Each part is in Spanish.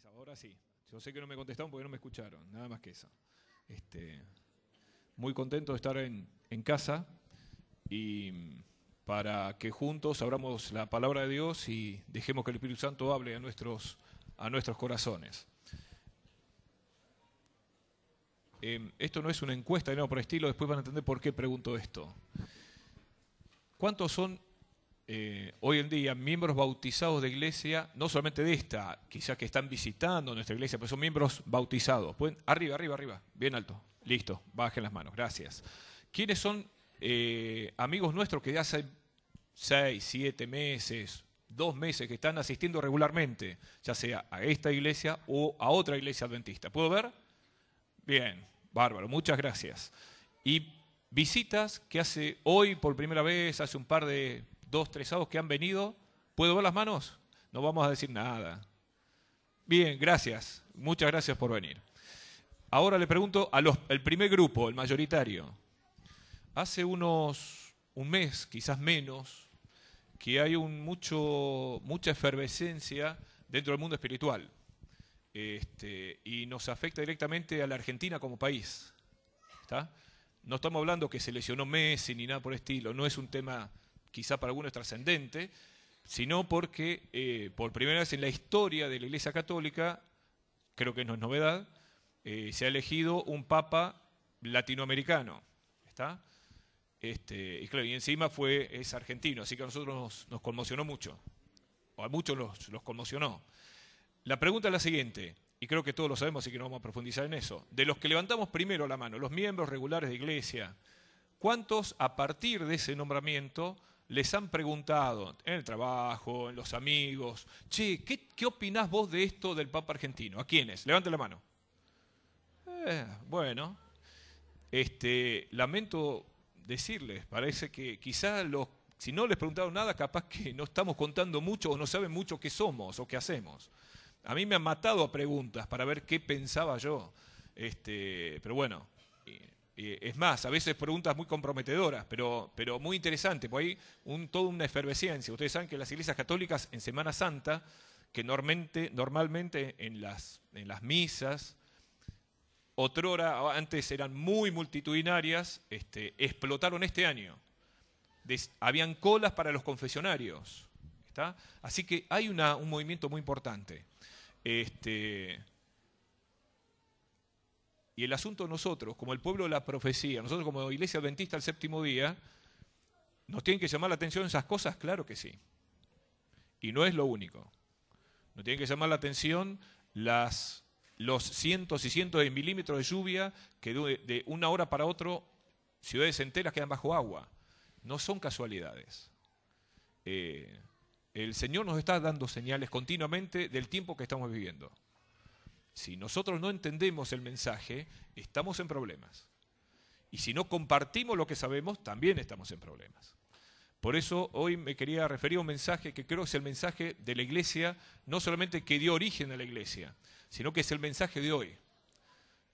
Ahora sí. Yo sé que no me contestaron porque no me escucharon, nada más que eso. Muy contento de estar en casa y para que juntos abramos la palabra de Dios y dejemos que el Espíritu Santo hable a nuestros corazones. Esto no es una encuesta de nada por el estilo, después van a entender por qué pregunto esto. ¿Cuántos son hoy en día miembros bautizados de iglesia, no solamente de esta, quizás que están visitando nuestra iglesia, pero son miembros bautizados? ¿Pueden? Arriba, arriba, arriba, bien alto. Listo, bajen las manos, gracias. ¿Quiénes son amigos nuestros que ya hace 6, 7 meses, 2 meses que están asistiendo regularmente, ya sea a esta iglesia o a otra iglesia adventista? ¿Puedo ver? Bien, bárbaro, muchas gracias. Y visitas que hace hoy por primera vez, hace un par de 2, 3 sábados que han venido. ¿Puedo ver las manos? No vamos a decir nada. Bien, gracias. Muchas gracias por venir. Ahora le pregunto al primer grupo, el mayoritario. Hace un mes, quizás menos, que hay mucha efervescencia dentro del mundo espiritual. Y nos afecta directamente a la Argentina como país. ¿Está? No estamos hablando que se lesionó Messi ni nada por el estilo. No es un tema quizá para algunos trascendente, sino porque por primera vez en la historia de la Iglesia Católica, creo que no es novedad, se ha elegido un papa latinoamericano. ¿Está? Y claro, y encima es argentino, así que a nosotros nos conmocionó mucho. O a muchos los conmocionó. La pregunta es la siguiente, y creo que todos lo sabemos, así que no vamos a profundizar en eso. De los que levantamos primero la mano, los miembros regulares de iglesia, ¿cuántos a partir de ese nombramiento les han preguntado en el trabajo, en los amigos, che, ¿qué opinás vos de esto del Papa argentino? ¿A quiénes? Levanten la mano. Bueno, lamento decirles, parece que quizá si no les preguntaron nada, capaz que no estamos contando mucho o no saben mucho qué somos o qué hacemos. A mí me han matado a preguntas para ver qué pensaba yo. Pero bueno, es más, a veces preguntas muy comprometedoras, pero muy interesantes, porque hay toda una efervescencia. Ustedes saben que las iglesias católicas en Semana Santa, que normalmente en las misas, otrora, antes eran muy multitudinarias, explotaron este año. Habían colas para los confesionarios. ¿Está? Así que hay un movimiento muy importante. Y el asunto de nosotros, como el pueblo de la profecía, nosotros como Iglesia Adventista del Séptimo Día, ¿nos tienen que llamar la atención esas cosas? Claro que sí. Y no es lo único. Nos tienen que llamar la atención los cientos y cientos de milímetros de lluvia que de una hora para otra ciudades enteras quedan bajo agua. No son casualidades. El Señor nos está dando señales continuamente del tiempo que estamos viviendo. Si nosotros no entendemos el mensaje, estamos en problemas. Y si no compartimos lo que sabemos, también estamos en problemas. Por eso hoy me quería referir a un mensaje que creo es el mensaje de la iglesia, no solamente que dio origen a la iglesia, sino que es el mensaje de hoy.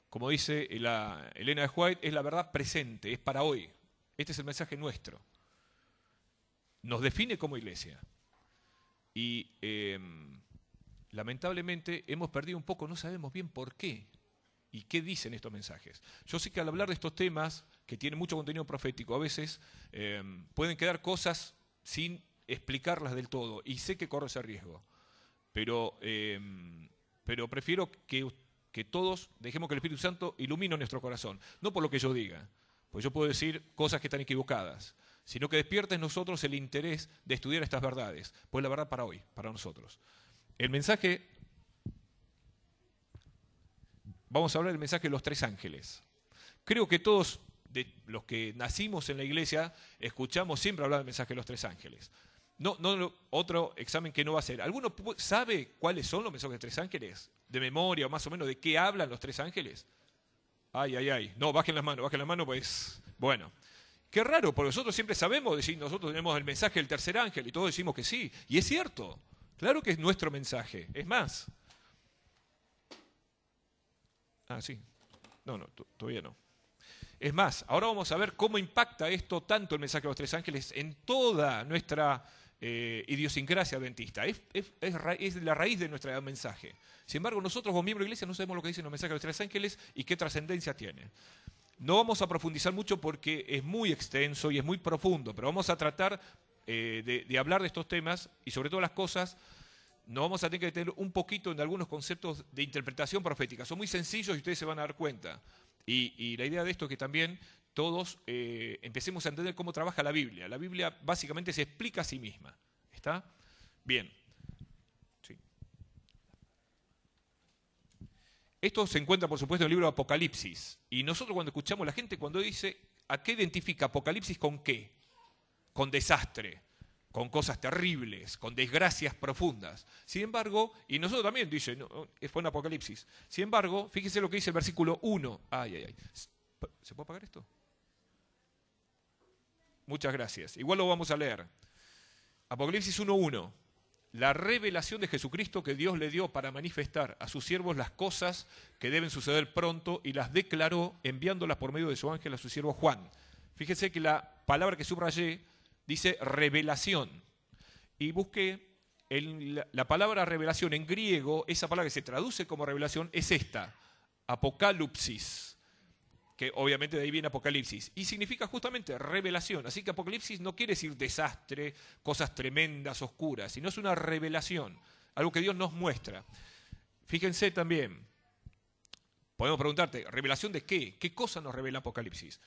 Como dice Elena de White, es la verdad presente, es para hoy. Este es el mensaje nuestro. Nos define como iglesia. Y lamentablemente hemos perdido un poco, no sabemos bien por qué y qué dicen estos mensajes. Yo sé que al hablar de estos temas, que tienen mucho contenido profético, a veces pueden quedar cosas sin explicarlas del todo, y sé que corro ese riesgo. Pero prefiero que todos dejemos que el Espíritu Santo ilumine nuestro corazón, no por lo que yo diga, pues yo puedo decir cosas que están equivocadas, sino que despierte en nosotros el interés de estudiar estas verdades, pues la verdad para hoy, para nosotros. El mensaje, vamos a hablar del mensaje de los 3 ángeles. Creo que todos los que nacimos en la iglesia escuchamos siempre hablar del mensaje de los 3 ángeles. No, otro examen que no va a ser. ¿Alguno sabe cuáles son los mensajes de los 3 ángeles? ¿De memoria o más o menos de qué hablan los 3 ángeles? Ay. No, bajen las manos, pues bueno. Qué raro, porque nosotros siempre sabemos decir, nosotros tenemos el mensaje del tercer ángel y todos decimos que sí. Y es cierto, claro que es nuestro mensaje. Es más. Sí. No, todavía no. Es más, ahora vamos a ver cómo impacta esto tanto el mensaje de los 3 ángeles en toda nuestra idiosincrasia adventista. Es la raíz de nuestro mensaje. Sin embargo, nosotros como miembros de la iglesia no sabemos lo que dicen los mensajes de los tres ángeles y qué trascendencia tienen. No vamos a profundizar mucho porque es muy extenso y es muy profundo, pero vamos a tratar de hablar de estos temas y sobre todo las cosas. Nos vamos a tener que detener un poquito en algunos conceptos de interpretación profética. Son muy sencillos y ustedes se van a dar cuenta. Y la idea de esto es que también todos empecemos a entender cómo trabaja la Biblia. La Biblia básicamente se explica a sí misma. ¿Está? Bien. Sí. Esto se encuentra, por supuesto, en el libro de Apocalipsis. Y nosotros cuando escuchamos la gente, cuando dice, ¿a qué identifica Apocalipsis con qué? Con desastre, con cosas terribles, con desgracias profundas. Sin embargo, y nosotros también, dice, no, fue en Apocalipsis. Sin embargo, fíjese lo que dice el versículo 1. ¿Se puede apagar esto? Muchas gracias. Igual lo vamos a leer. Apocalipsis 1:1. La revelación de Jesucristo que Dios le dio para manifestar a sus siervos las cosas que deben suceder pronto y las declaró enviándolas por medio de su ángel a su siervo Juan. Fíjese que la palabra que subrayé dice revelación. Y busqué la palabra revelación en griego, esa palabra que se traduce como revelación es esta, apocalipsis, que obviamente de ahí viene Apocalipsis, y significa justamente revelación. Así que Apocalipsis no quiere decir desastre, cosas tremendas, oscuras, sino es una revelación, algo que Dios nos muestra. Fíjense también, podemos preguntarte, ¿revelación de qué? ¿Qué cosa nos revela Apocalipsis?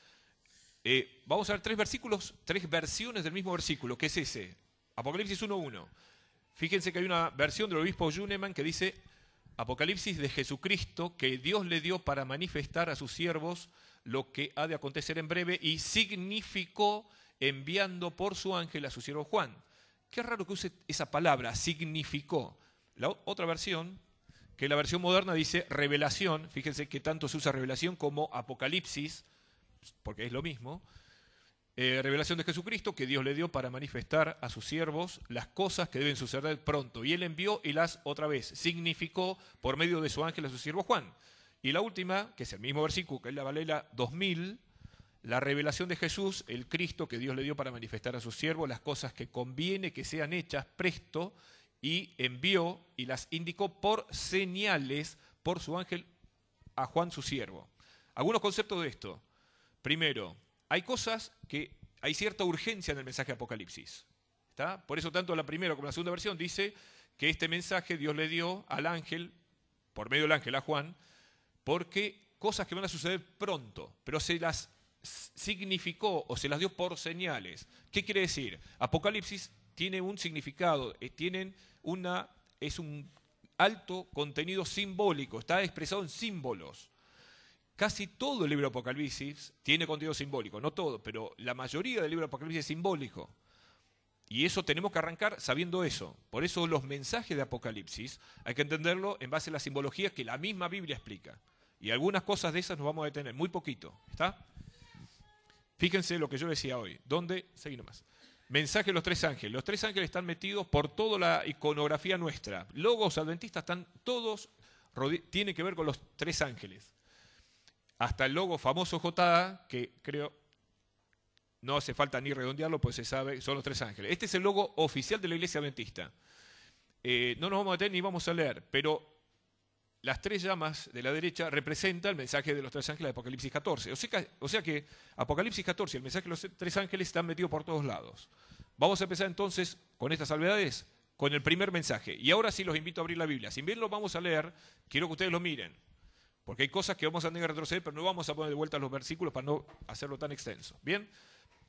Vamos a ver 3 versículos, 3 versiones del mismo versículo, que es ese, Apocalipsis 1:1. Fíjense que hay una versión del obispo Juneman que dice Apocalipsis de Jesucristo que Dios le dio para manifestar a sus siervos lo que ha de acontecer en breve y significó enviando por su ángel a su siervo Juan. Qué raro que use esa palabra, significó. La otra versión, que la versión moderna dice revelación, fíjense que tanto se usa revelación como Apocalipsis, porque es lo mismo, revelación de Jesucristo que Dios le dio para manifestar a sus siervos las cosas que deben suceder pronto. Y él envió y las otra vez significó por medio de su ángel a su siervo Juan. Y la última, que es el mismo versículo, que es la Valera 2000, la revelación de Jesús, el Cristo que Dios le dio para manifestar a sus siervos las cosas que conviene que sean hechas presto, y envió y las indicó por señales por su ángel a Juan su siervo. Algunos conceptos de esto. Primero, hay cosas que hay cierta urgencia en el mensaje de Apocalipsis. ¿Está? Por eso tanto la primera como la segunda versión dice que este mensaje Dios le dio al ángel, por medio del ángel a Juan, porque cosas que van a suceder pronto, pero se las significó o se las dio por señales. ¿Qué quiere decir? Apocalipsis tiene un significado, es un alto contenido simbólico, está expresado en símbolos. Casi todo el libro de Apocalipsis tiene contenido simbólico, no todo, pero la mayoría del libro de Apocalipsis es simbólico. Y eso tenemos que arrancar sabiendo eso. Por eso los mensajes de Apocalipsis hay que entenderlo en base a la simbología que la misma Biblia explica. Y algunas cosas de esas nos vamos a detener, muy poquito. ¿Está? Fíjense lo que yo decía hoy. ¿Dónde? Seguí nomás. Mensaje de los 3 ángeles. Los 3 ángeles están metidos por toda la iconografía nuestra. Logos adventistas están todos, tienen que ver con los 3 ángeles. Hasta el logo famoso JA, que creo no hace falta ni redondearlo, pues se sabe, son los 3 ángeles. Este es el logo oficial de la Iglesia Adventista. No nos vamos a meter ni vamos a leer, pero las 3 llamas de la derecha representan el mensaje de los 3 ángeles de Apocalipsis 14. O sea que Apocalipsis 14 y el mensaje de los 3 ángeles están metidos por todos lados. Vamos a empezar entonces con estas salvedades, con el primer mensaje. Y ahora sí los invito a abrir la Biblia. Si bien lo vamos a leer, quiero que ustedes lo miren. Porque hay cosas que vamos a tener que retroceder, pero no vamos a poner de vuelta los versículos para no hacerlo tan extenso. Bien,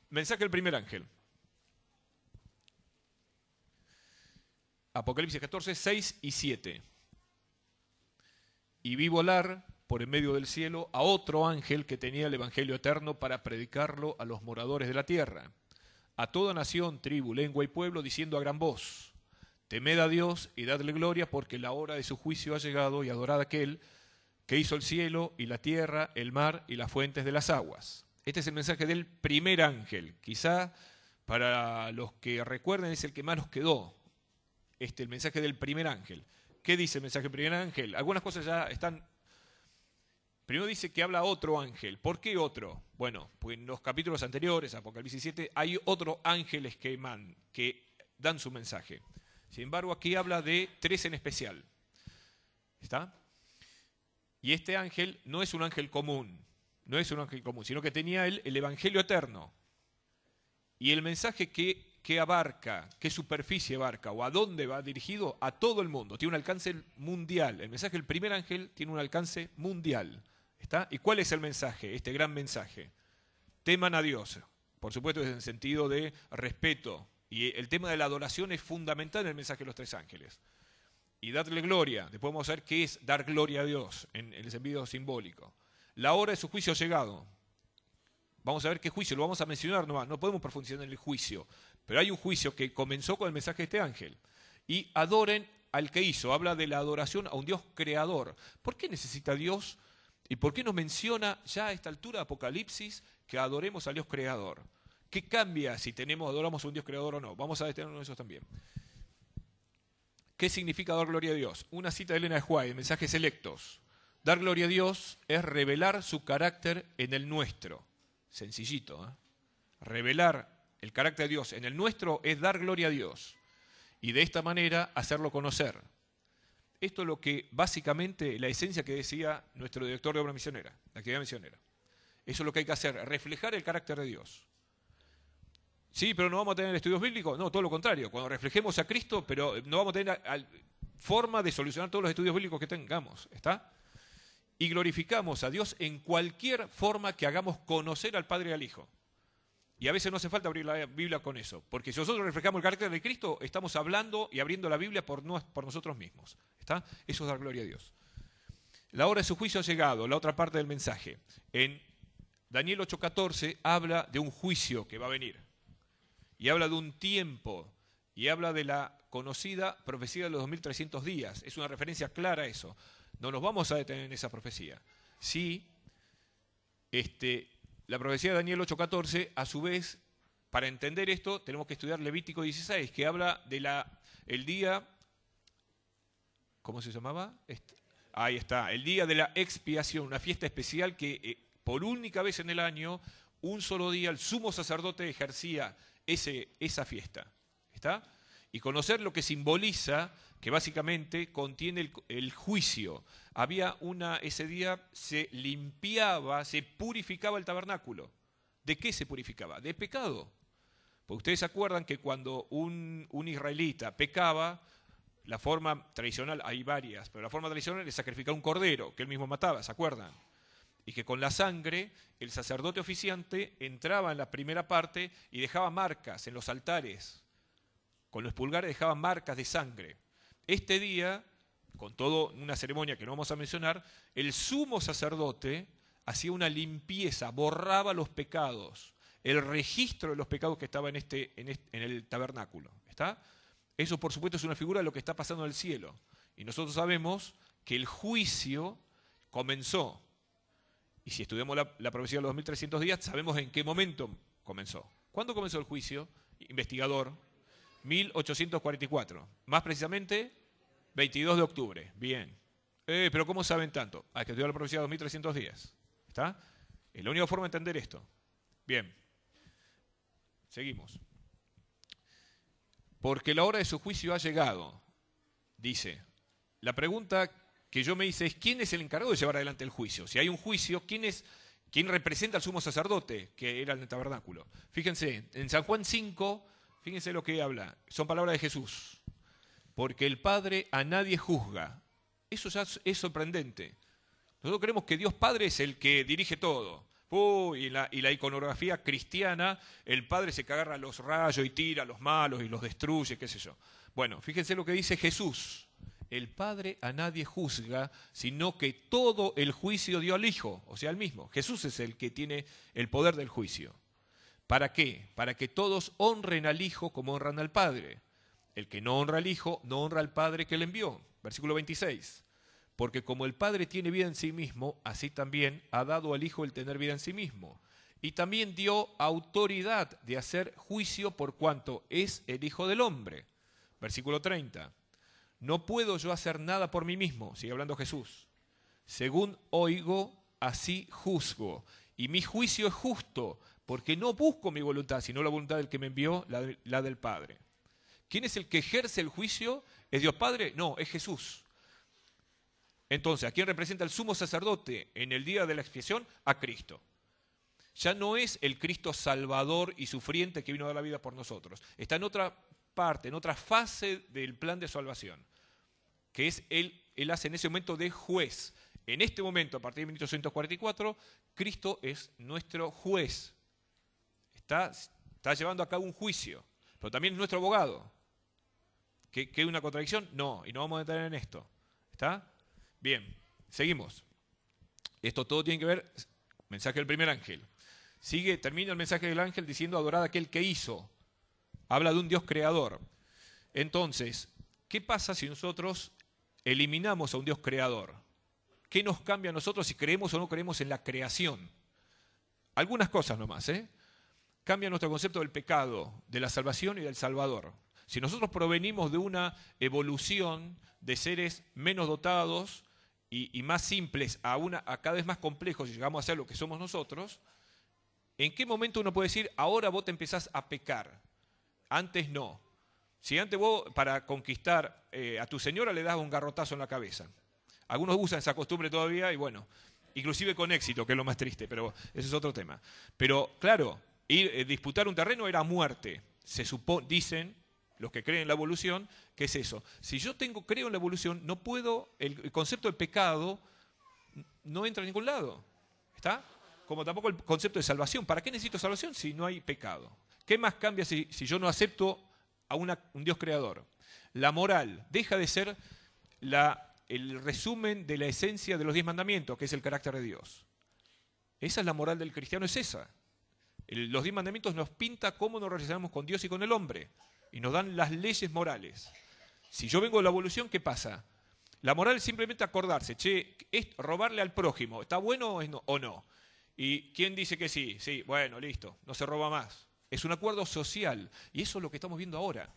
mensaje del primer ángel. Apocalipsis 14, 6 y 7. Y vi volar por en medio del cielo a otro ángel que tenía el evangelio eterno para predicarlo a los moradores de la tierra, a toda nación, tribu, lengua y pueblo, diciendo a gran voz: temed a Dios y dadle gloria, porque la hora de su juicio ha llegado, y adorad a aquel que hizo el cielo y la tierra, el mar y las fuentes de las aguas. Este es el mensaje del primer ángel. Quizá para los que recuerden es el que más nos quedó. El mensaje del primer ángel. ¿Qué dice el mensaje del primer ángel? Algunas cosas ya están... Primero dice que habla otro ángel. ¿Por qué otro? Bueno, pues en los capítulos anteriores, Apocalipsis 7, hay otros ángeles que dan su mensaje. Sin embargo, aquí habla de 3 en especial. ¿Está? Y este ángel no es un ángel común, no es un ángel común, sino que tenía el Evangelio eterno. Y el mensaje que abarca, qué superficie abarca o a dónde va dirigido, a todo el mundo. Tiene un alcance mundial. El mensaje del primer ángel tiene un alcance mundial. ¿Está? ¿Y cuál es el mensaje, este gran mensaje? Teman a Dios. Por supuesto, es en sentido de respeto. Y el tema de la adoración es fundamental en el mensaje de los 3 ángeles. Y darle gloria. Después vamos a ver qué es dar gloria a Dios en el sentido simbólico. La hora de su juicio ha llegado. Vamos a ver qué juicio, lo vamos a mencionar nomás, no podemos profundizar en el juicio. Pero hay un juicio que comenzó con el mensaje de este ángel. Y adoren al que hizo, habla de la adoración a un Dios creador. ¿Por qué necesita Dios? ¿Y por qué nos menciona ya a esta altura de Apocalipsis que adoremos al Dios creador? ¿Qué cambia si adoramos a un Dios creador o no? Vamos a detenernos en eso también. ¿Qué significa dar gloria a Dios? Una cita de Elena de White, Mensajes Selectos. Dar gloria a Dios es revelar su carácter en el nuestro. Sencillito, ¿eh? Revelar el carácter de Dios en el nuestro es dar gloria a Dios. Y de esta manera hacerlo conocer. Esto es lo que básicamente, la esencia que decía nuestro director de obra misionera, la actividad misionera. Eso es lo que hay que hacer, reflejar el carácter de Dios. Sí, pero no vamos a tener estudios bíblicos. No, todo lo contrario. Cuando reflejemos a Cristo, pero no vamos a tener forma de solucionar todos los estudios bíblicos que tengamos. ¿Está? Y glorificamos a Dios en cualquier forma que hagamos conocer al Padre y al Hijo. Y a veces no hace falta abrir la Biblia con eso. Porque si nosotros reflejamos el carácter de Cristo, estamos hablando y abriendo la Biblia por nosotros mismos. ¿Está? Eso es dar gloria a Dios. La hora de su juicio ha llegado, la otra parte del mensaje. En Daniel 8:14 habla de un juicio que va a venir. Y habla de un tiempo, y habla de la conocida profecía de los 2300 días. Es una referencia clara a eso. No nos vamos a detener en esa profecía. Sí, la profecía de Daniel 8:14, a su vez, para entender esto, tenemos que estudiar Levítico 16, que habla de el día, ¿cómo se llamaba? Ahí está, el día de la expiación, una fiesta especial que por única vez en el año, un solo día, el sumo sacerdote ejercía esa fiesta. ¿Está? Y conocer lo que simboliza, que básicamente contiene el juicio. Ese día se limpiaba, se purificaba el tabernáculo. ¿De qué se purificaba? De pecado. Porque ustedes se acuerdan que cuando un israelita pecaba, la forma tradicional, hay varias, pero la forma tradicional es sacrificar un cordero, que él mismo mataba, ¿se acuerdan? Y que con la sangre el sacerdote oficiante entraba en la primera parte y dejaba marcas en los altares. Con los pulgares dejaba marcas de sangre. Este día, con toda una ceremonia que no vamos a mencionar, el sumo sacerdote hacía una limpieza, borraba los pecados, el registro de los pecados que estaba en el tabernáculo. ¿Está? Eso, por supuesto, es una figura de lo que está pasando en el cielo. Y nosotros sabemos que el juicio comenzó. Y si estudiamos la profecía de los 2300 días, sabemos en qué momento comenzó. ¿Cuándo comenzó el juicio? Investigador, 1844. Más precisamente, 22 de octubre. Bien. Pero ¿cómo saben tanto? Hay que estudiar la profecía de los 2300 días. ¿Está? Es la única forma de entender esto. Bien. Seguimos. Porque la hora de su juicio ha llegado, dice. La pregunta que yo me hice es, ¿quién es el encargado de llevar adelante el juicio? Si hay un juicio, ¿quién representa al sumo sacerdote, que era el tabernáculo? Fíjense, en San Juan 5, fíjense lo que habla. Son palabras de Jesús. Porque el Padre a nadie juzga. Eso ya es sorprendente. Nosotros creemos que Dios Padre es el que dirige todo. Y la iconografía cristiana, el Padre se agarra los rayos y tira a los malos y los destruye, qué sé yo. Bueno, fíjense lo que dice Jesús. El Padre a nadie juzga, sino que todo el juicio dio al Hijo, o sea, al mismo. Jesús es el que tiene el poder del juicio. ¿Para qué? Para que todos honren al Hijo como honran al Padre. El que no honra al Hijo, no honra al Padre que le envió. Versículo 26. Porque como el Padre tiene vida en sí mismo, así también ha dado al Hijo el tener vida en sí mismo. Y también dio autoridad de hacer juicio por cuanto es el Hijo del Hombre. Versículo 30. No puedo yo hacer nada por mí mismo, sigue hablando Jesús. Según oigo, así juzgo. Y mi juicio es justo, porque no busco mi voluntad, sino la voluntad del que me envió, la del Padre. ¿Quién es el que ejerce el juicio? ¿Es Dios Padre? No, es Jesús. Entonces, ¿a quién representa el sumo sacerdote en el día de la expiación? A Cristo. Ya no es el Cristo salvador y sufriente que vino a dar la vida por nosotros. Está en otra parte, en otra fase del plan de salvación, que es él hace en ese momento de juez. En este momento, a partir de 1844, Cristo es nuestro juez. Está llevando a cabo un juicio, pero también es nuestro abogado. ¿Qué es una contradicción? No, y no vamos a entrar en esto. ¿Está? Bien, seguimos. Esto todo tiene que ver, mensaje del primer ángel. Termina el mensaje del ángel diciendo adorad a aquel que hizo. Habla de un Dios creador. Entonces, ¿qué pasa si nosotros eliminamos a un Dios creador? ¿Qué nos cambia a nosotros si creemos o no creemos en la creación? Algunas cosas nomás, ¿eh? Cambia nuestro concepto del pecado, de la salvación y del Salvador. Si nosotros provenimos de una evolución de seres menos dotados y más simples a cada vez más complejos y llegamos a ser lo que somos nosotros, ¿en qué momento uno puede decir, ahora vos te empezás a pecar? Antes no. Si antes vos para conquistar a tu señora le das un garrotazo en la cabeza. Algunos usan esa costumbre todavía y bueno, inclusive con éxito, que es lo más triste, pero ese es otro tema. Pero claro, disputar un terreno era muerte. Dicen los que creen en la evolución, que es eso. Si yo creo en la evolución, no puedo, el concepto de pecado no entra a ningún lado. ¿Está? Como tampoco el concepto de salvación. ¿Para qué necesito salvación si no hay pecado? ¿Qué más cambia si yo no acepto a un Dios creador? La moral deja de ser el resumen de la esencia de los 10 mandamientos, que es el carácter de Dios. Esa es la moral del cristiano, es esa. Los 10 mandamientos nos pinta cómo nos relacionamos con Dios y con el hombre. Y nos dan las leyes morales. Si yo vengo de la evolución, ¿qué pasa? La moral es simplemente acordarse, es robarle al prójimo, ¿está bueno o no? ¿Y quién dice que sí? Sí, bueno, listo, no se roba más. Es un acuerdo social, y eso es lo que estamos viendo ahora.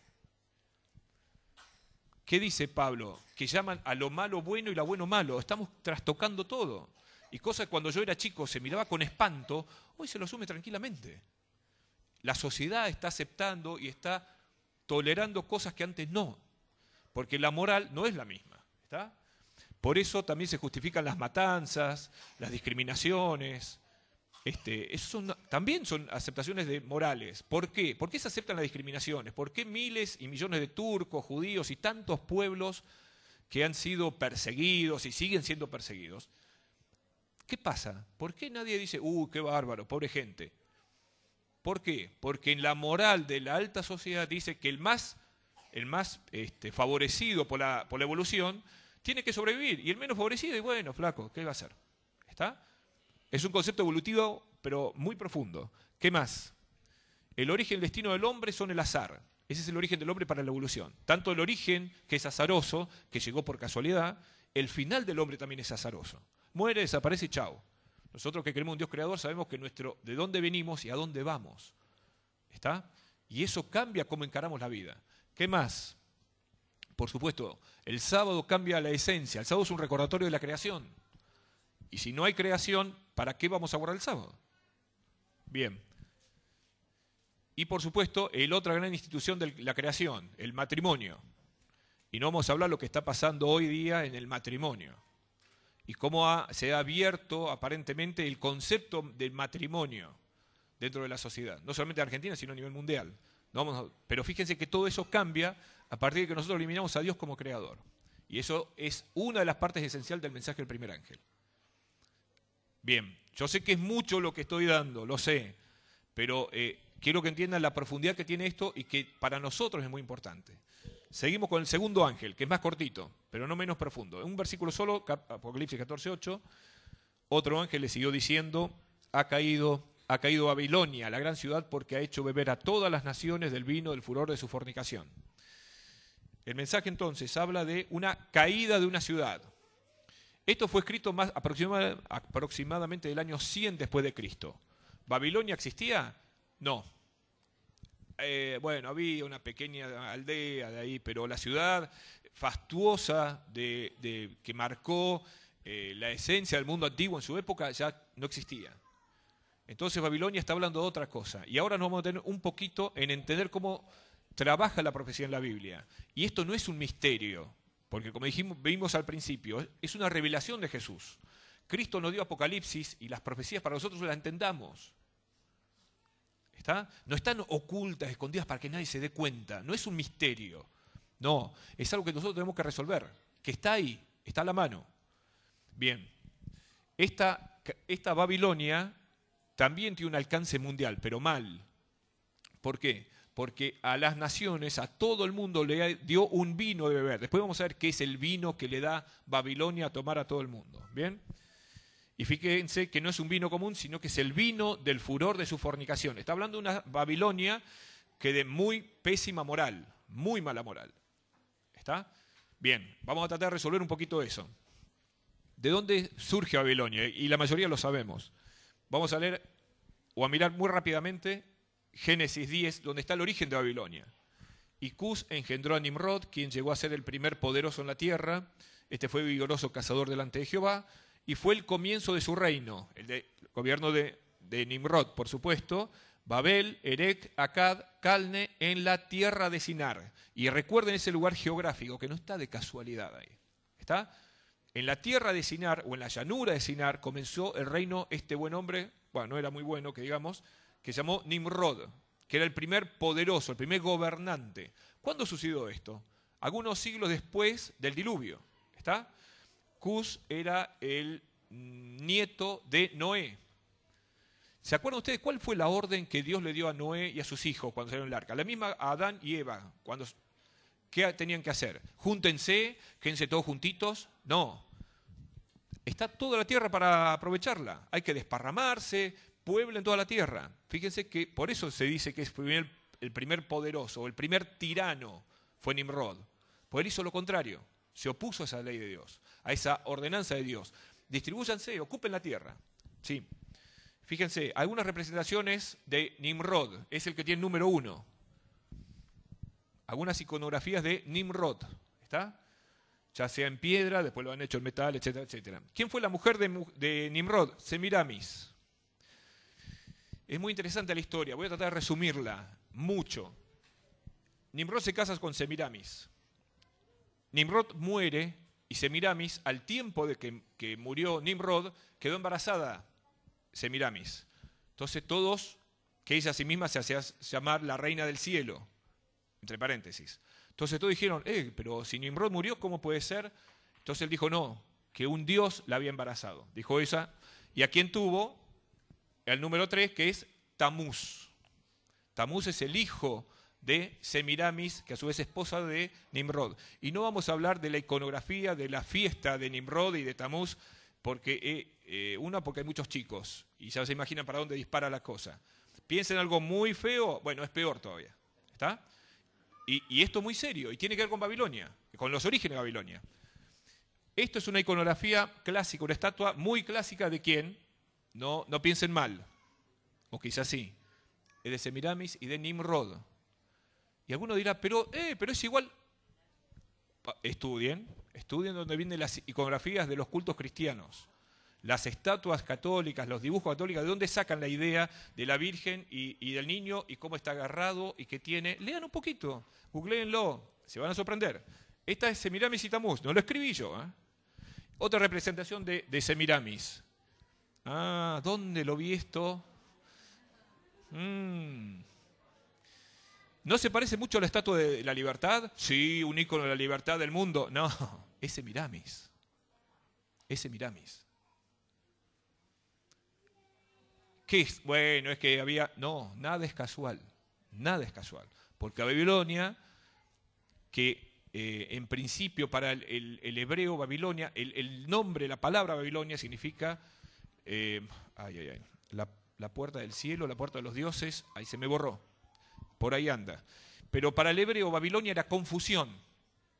¿Qué dice Pablo? Que llaman a lo malo bueno y lo bueno malo. Estamos trastocando todo. Y cosas que cuando yo era chico se miraba con espanto, hoy se lo asume tranquilamente. La sociedad está aceptando y está tolerando cosas que antes no, porque la moral no es la misma. ¿Está? Por eso también se justifican las matanzas, las discriminaciones. También son aceptaciones de morales. ¿Por qué? ¿Por qué se aceptan las discriminaciones? ¿Por qué miles y millones de turcos, judíos y tantos pueblos que han sido perseguidos y siguen siendo perseguidos? ¿Qué pasa? ¿Por qué nadie dice, qué bárbaro, pobre gente? ¿Por qué? Porque en la moral de la alta sociedad dice que el más favorecido por la evolución tiene que sobrevivir. Y el menos favorecido, y bueno, flaco, ¿qué va a hacer? ¿Está? Es un concepto evolutivo, pero muy profundo. ¿Qué más? El origen y el destino del hombre son el azar. Ese es el origen del hombre para la evolución. Tanto el origen, que es azaroso, que llegó por casualidad, el final del hombre también es azaroso. Muere, desaparece y chao. Nosotros que creemos en un Dios creador sabemos que de dónde venimos y a dónde vamos. ¿Está? Y eso cambia cómo encaramos la vida. ¿Qué más? Por supuesto, el sábado cambia la esencia. El sábado es un recordatorio de la creación. Y si no hay creación, ¿para qué vamos a guardar el sábado? Bien. Y por supuesto, la otra gran institución de la creación, el matrimonio. Y no vamos a hablar de lo que está pasando hoy día en el matrimonio. Y cómo se ha abierto aparentemente el concepto del matrimonio dentro de la sociedad. No solamente en Argentina, sino a nivel mundial. Pero fíjense que todo eso cambia a partir de que nosotros eliminamos a Dios como creador. Y eso es una de las partes esenciales del mensaje del primer ángel. Bien, yo sé que es mucho lo que estoy dando, lo sé, pero quiero que entiendan la profundidad que tiene esto y que para nosotros es muy importante. Seguimos con el segundo ángel, que es más cortito, pero no menos profundo. En un versículo solo, Apocalipsis 14:8, otro ángel le siguió diciendo, ha caído Babilonia, la gran ciudad, porque ha hecho beber a todas las naciones del vino del furor de su fornicación. El mensaje entonces habla de una caída de una ciudad. Esto fue escrito más aproximadamente del año 100 después de Cristo. ¿Babilonia existía? No. Bueno, había una pequeña aldea de ahí, pero la ciudad fastuosa que marcó la esencia del mundo antiguo en su época ya no existía. Entonces Babilonia está hablando de otra cosa. Y ahora nos vamos a tener un poquito en entender cómo trabaja la profecía en la Biblia. Y esto no es un misterio, porque como vimos al principio, es una revelación de Jesús. Cristo nos dio Apocalipsis y las profecías para nosotros las entendamos. ¿Está? No están ocultas, escondidas para que nadie se dé cuenta. No es un misterio. No, es algo que nosotros tenemos que resolver, que está ahí, está a la mano. Bien, esta Babilonia también tiene un alcance mundial, pero mal. ¿Por qué? Porque a las naciones, a todo el mundo le dio un vino de beber. Después vamos a ver qué es el vino que le da Babilonia a tomar a todo el mundo. ¿Bien? Y fíjense que no es un vino común, sino que es el vino del furor de su fornicación. Está hablando de una Babilonia que de muy pésima moral, muy mala moral. ¿Está? Bien, vamos a tratar de resolver un poquito eso. ¿De dónde surge Babilonia? Y la mayoría lo sabemos. Vamos a leer o a mirar muy rápidamente Génesis 10, donde está el origen de Babilonia. Y Cus engendró a Nimrod, quien llegó a ser el primer poderoso en la tierra. Este fue vigoroso cazador delante de Jehová, y fue el comienzo de su reino, el gobierno de Nimrod, por supuesto, Babel, Erec, Akkad, Calne, en la tierra de Sinar. Y recuerden ese lugar geográfico, que no está de casualidad ahí. ¿Está? En la tierra de Sinar, o en la llanura de Sinar, comenzó el reino este buen hombre, bueno, no era muy bueno, que digamos, que se llamó Nimrod, que era el primer poderoso, el primer gobernante. ¿Cuándo sucedió esto? Algunos siglos después del diluvio. ¿Está? Cus era el nieto de Noé. ¿Se acuerdan ustedes cuál fue la orden que Dios le dio a Noé y a sus hijos cuando salieron del arca? La misma a Adán y Eva. ¿Qué tenían que hacer? Júntense, quédense todos juntitos. No. Está toda la tierra para aprovecharla. Hay que desparramarse, pueblen toda la tierra. Fíjense que por eso se dice que es el primer poderoso, o el primer tirano fue Nimrod. Pues él hizo lo contrario. Se opuso a esa ley de Dios, a esa ordenanza de Dios. Distribúyanse, ocupen la tierra. Sí. Fíjense, algunas representaciones de Nimrod, es el que tiene número 1. Algunas iconografías de Nimrod, ¿está? Ya sea en piedra, después lo han hecho en metal, etcétera, etcétera. ¿Quién fue la mujer de Nimrod? Semiramis. Es muy interesante la historia, voy a tratar de resumirla mucho. Nimrod se casa con Semiramis. Nimrod muere y Semiramis, al tiempo de que murió Nimrod, quedó embarazada Semiramis. Entonces todos, que ella a sí misma se hacía llamar la reina del cielo, entre paréntesis. Entonces todos dijeron, pero si Nimrod murió, ¿cómo puede ser? Entonces él dijo, no, que un dios la había embarazado. Dijo ella, y a quien tuvo el número 3, que es Tamuz. Tamuz es el hijo de Semiramis, que a su vez es esposa de Nimrod. Y no vamos a hablar de la iconografía, de la fiesta de Nimrod y de Tamuz, porque porque hay muchos chicos, y ya se imaginan para dónde dispara la cosa. Piensen algo muy feo, bueno, es peor todavía. ¿Está? Y esto es muy serio, y tiene que ver con Babilonia, con los orígenes de Babilonia. Esto es una iconografía clásica, una estatua muy clásica de quién, no piensen mal, o quizás sí, es de Semiramis y de Nimrod. Y alguno dirá, pero es igual. Estudien donde vienen las iconografías de los cultos cristianos. Las estatuas católicas, los dibujos católicos, ¿de dónde sacan la idea de la Virgen y del niño y cómo está agarrado y qué tiene? Lean un poquito, googleenlo, se van a sorprender. Esta es Semiramis y Tamuz, no lo escribí yo. Otra representación de Semiramis. ¿Dónde lo vi esto? ¿No se parece mucho a la estatua de la libertad? Sí, un ícono de la libertad del mundo. No, es Semiramis. Es Semiramis. ¿Qué es? Bueno, es que había... No, nada es casual. Nada es casual. Porque Babilonia, que en principio para el hebreo Babilonia, el nombre, la palabra Babilonia significa la puerta del cielo, la puerta de los dioses. Ahí se me borró. Por ahí anda. Pero para el hebreo Babilonia era confusión.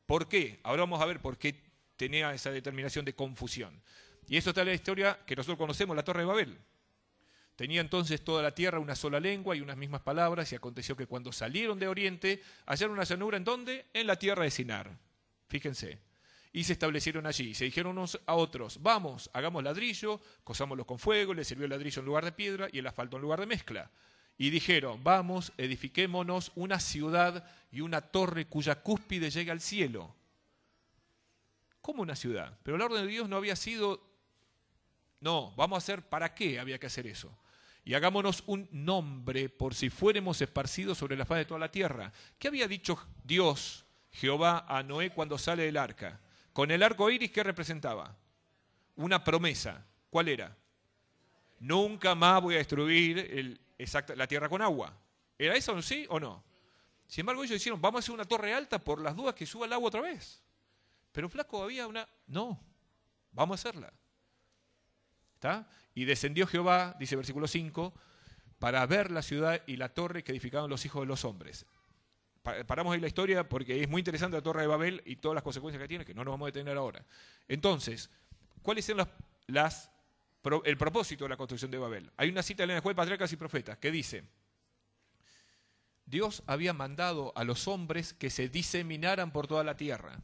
¿Por qué? Ahora vamos a ver por qué tenía esa determinación de confusión. Y eso está en la historia que nosotros conocemos, la Torre de Babel. Tenía entonces toda la tierra una sola lengua y unas mismas palabras, y aconteció que cuando salieron de Oriente, hallaron una llanura, ¿en dónde? En la tierra de Sinar. Fíjense. Y se establecieron allí. Se dijeron unos a otros, vamos, hagamos ladrillo, cosámoslo con fuego, le sirvió el ladrillo en lugar de piedra y el asfalto en lugar de mezcla. Y dijeron, vamos, edifiquémonos una ciudad y una torre cuya cúspide llegue al cielo. ¿Cómo una ciudad? Pero la orden de Dios no había sido, no, vamos a hacer, ¿para qué había que hacer eso? Y hagámonos un nombre por si fuéramos esparcidos sobre la faz de toda la tierra. ¿Qué había dicho Dios, Jehová, a Noé cuando sale del arca? Con el arco iris, ¿qué representaba? Una promesa. ¿Cuál era? Nunca más voy a destruir la tierra con agua. ¿Era eso sí o no? Sin embargo, ellos dijeron, vamos a hacer una torre alta por las dudas que suba el agua otra vez. Pero flaco, había una... No, vamos a hacerla. ¿Está? Y descendió Jehová, dice versículo 5, para ver la ciudad y la torre que edificaban los hijos de los hombres. Paramos ahí la historia porque es muy interesante la Torre de Babel y todas las consecuencias que tiene, que no nos vamos a detener ahora. Entonces, ¿cuáles eran el propósito de la construcción de Babel? Hay una cita en el Juez, Patriarcas y Profetas que dice, Dios había mandado a los hombres que se diseminaran por toda la tierra,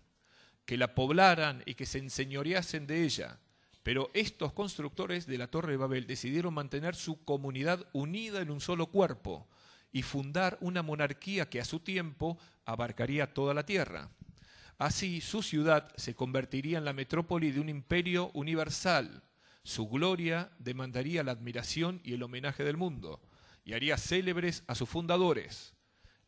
que la poblaran y que se enseñoreasen de ella. Pero estos constructores de la Torre de Babel decidieron mantener su comunidad unida en un solo cuerpo y fundar una monarquía que a su tiempo abarcaría toda la tierra. Así, su ciudad se convertiría en la metrópoli de un imperio universal. Su gloria demandaría la admiración y el homenaje del mundo y haría célebres a sus fundadores.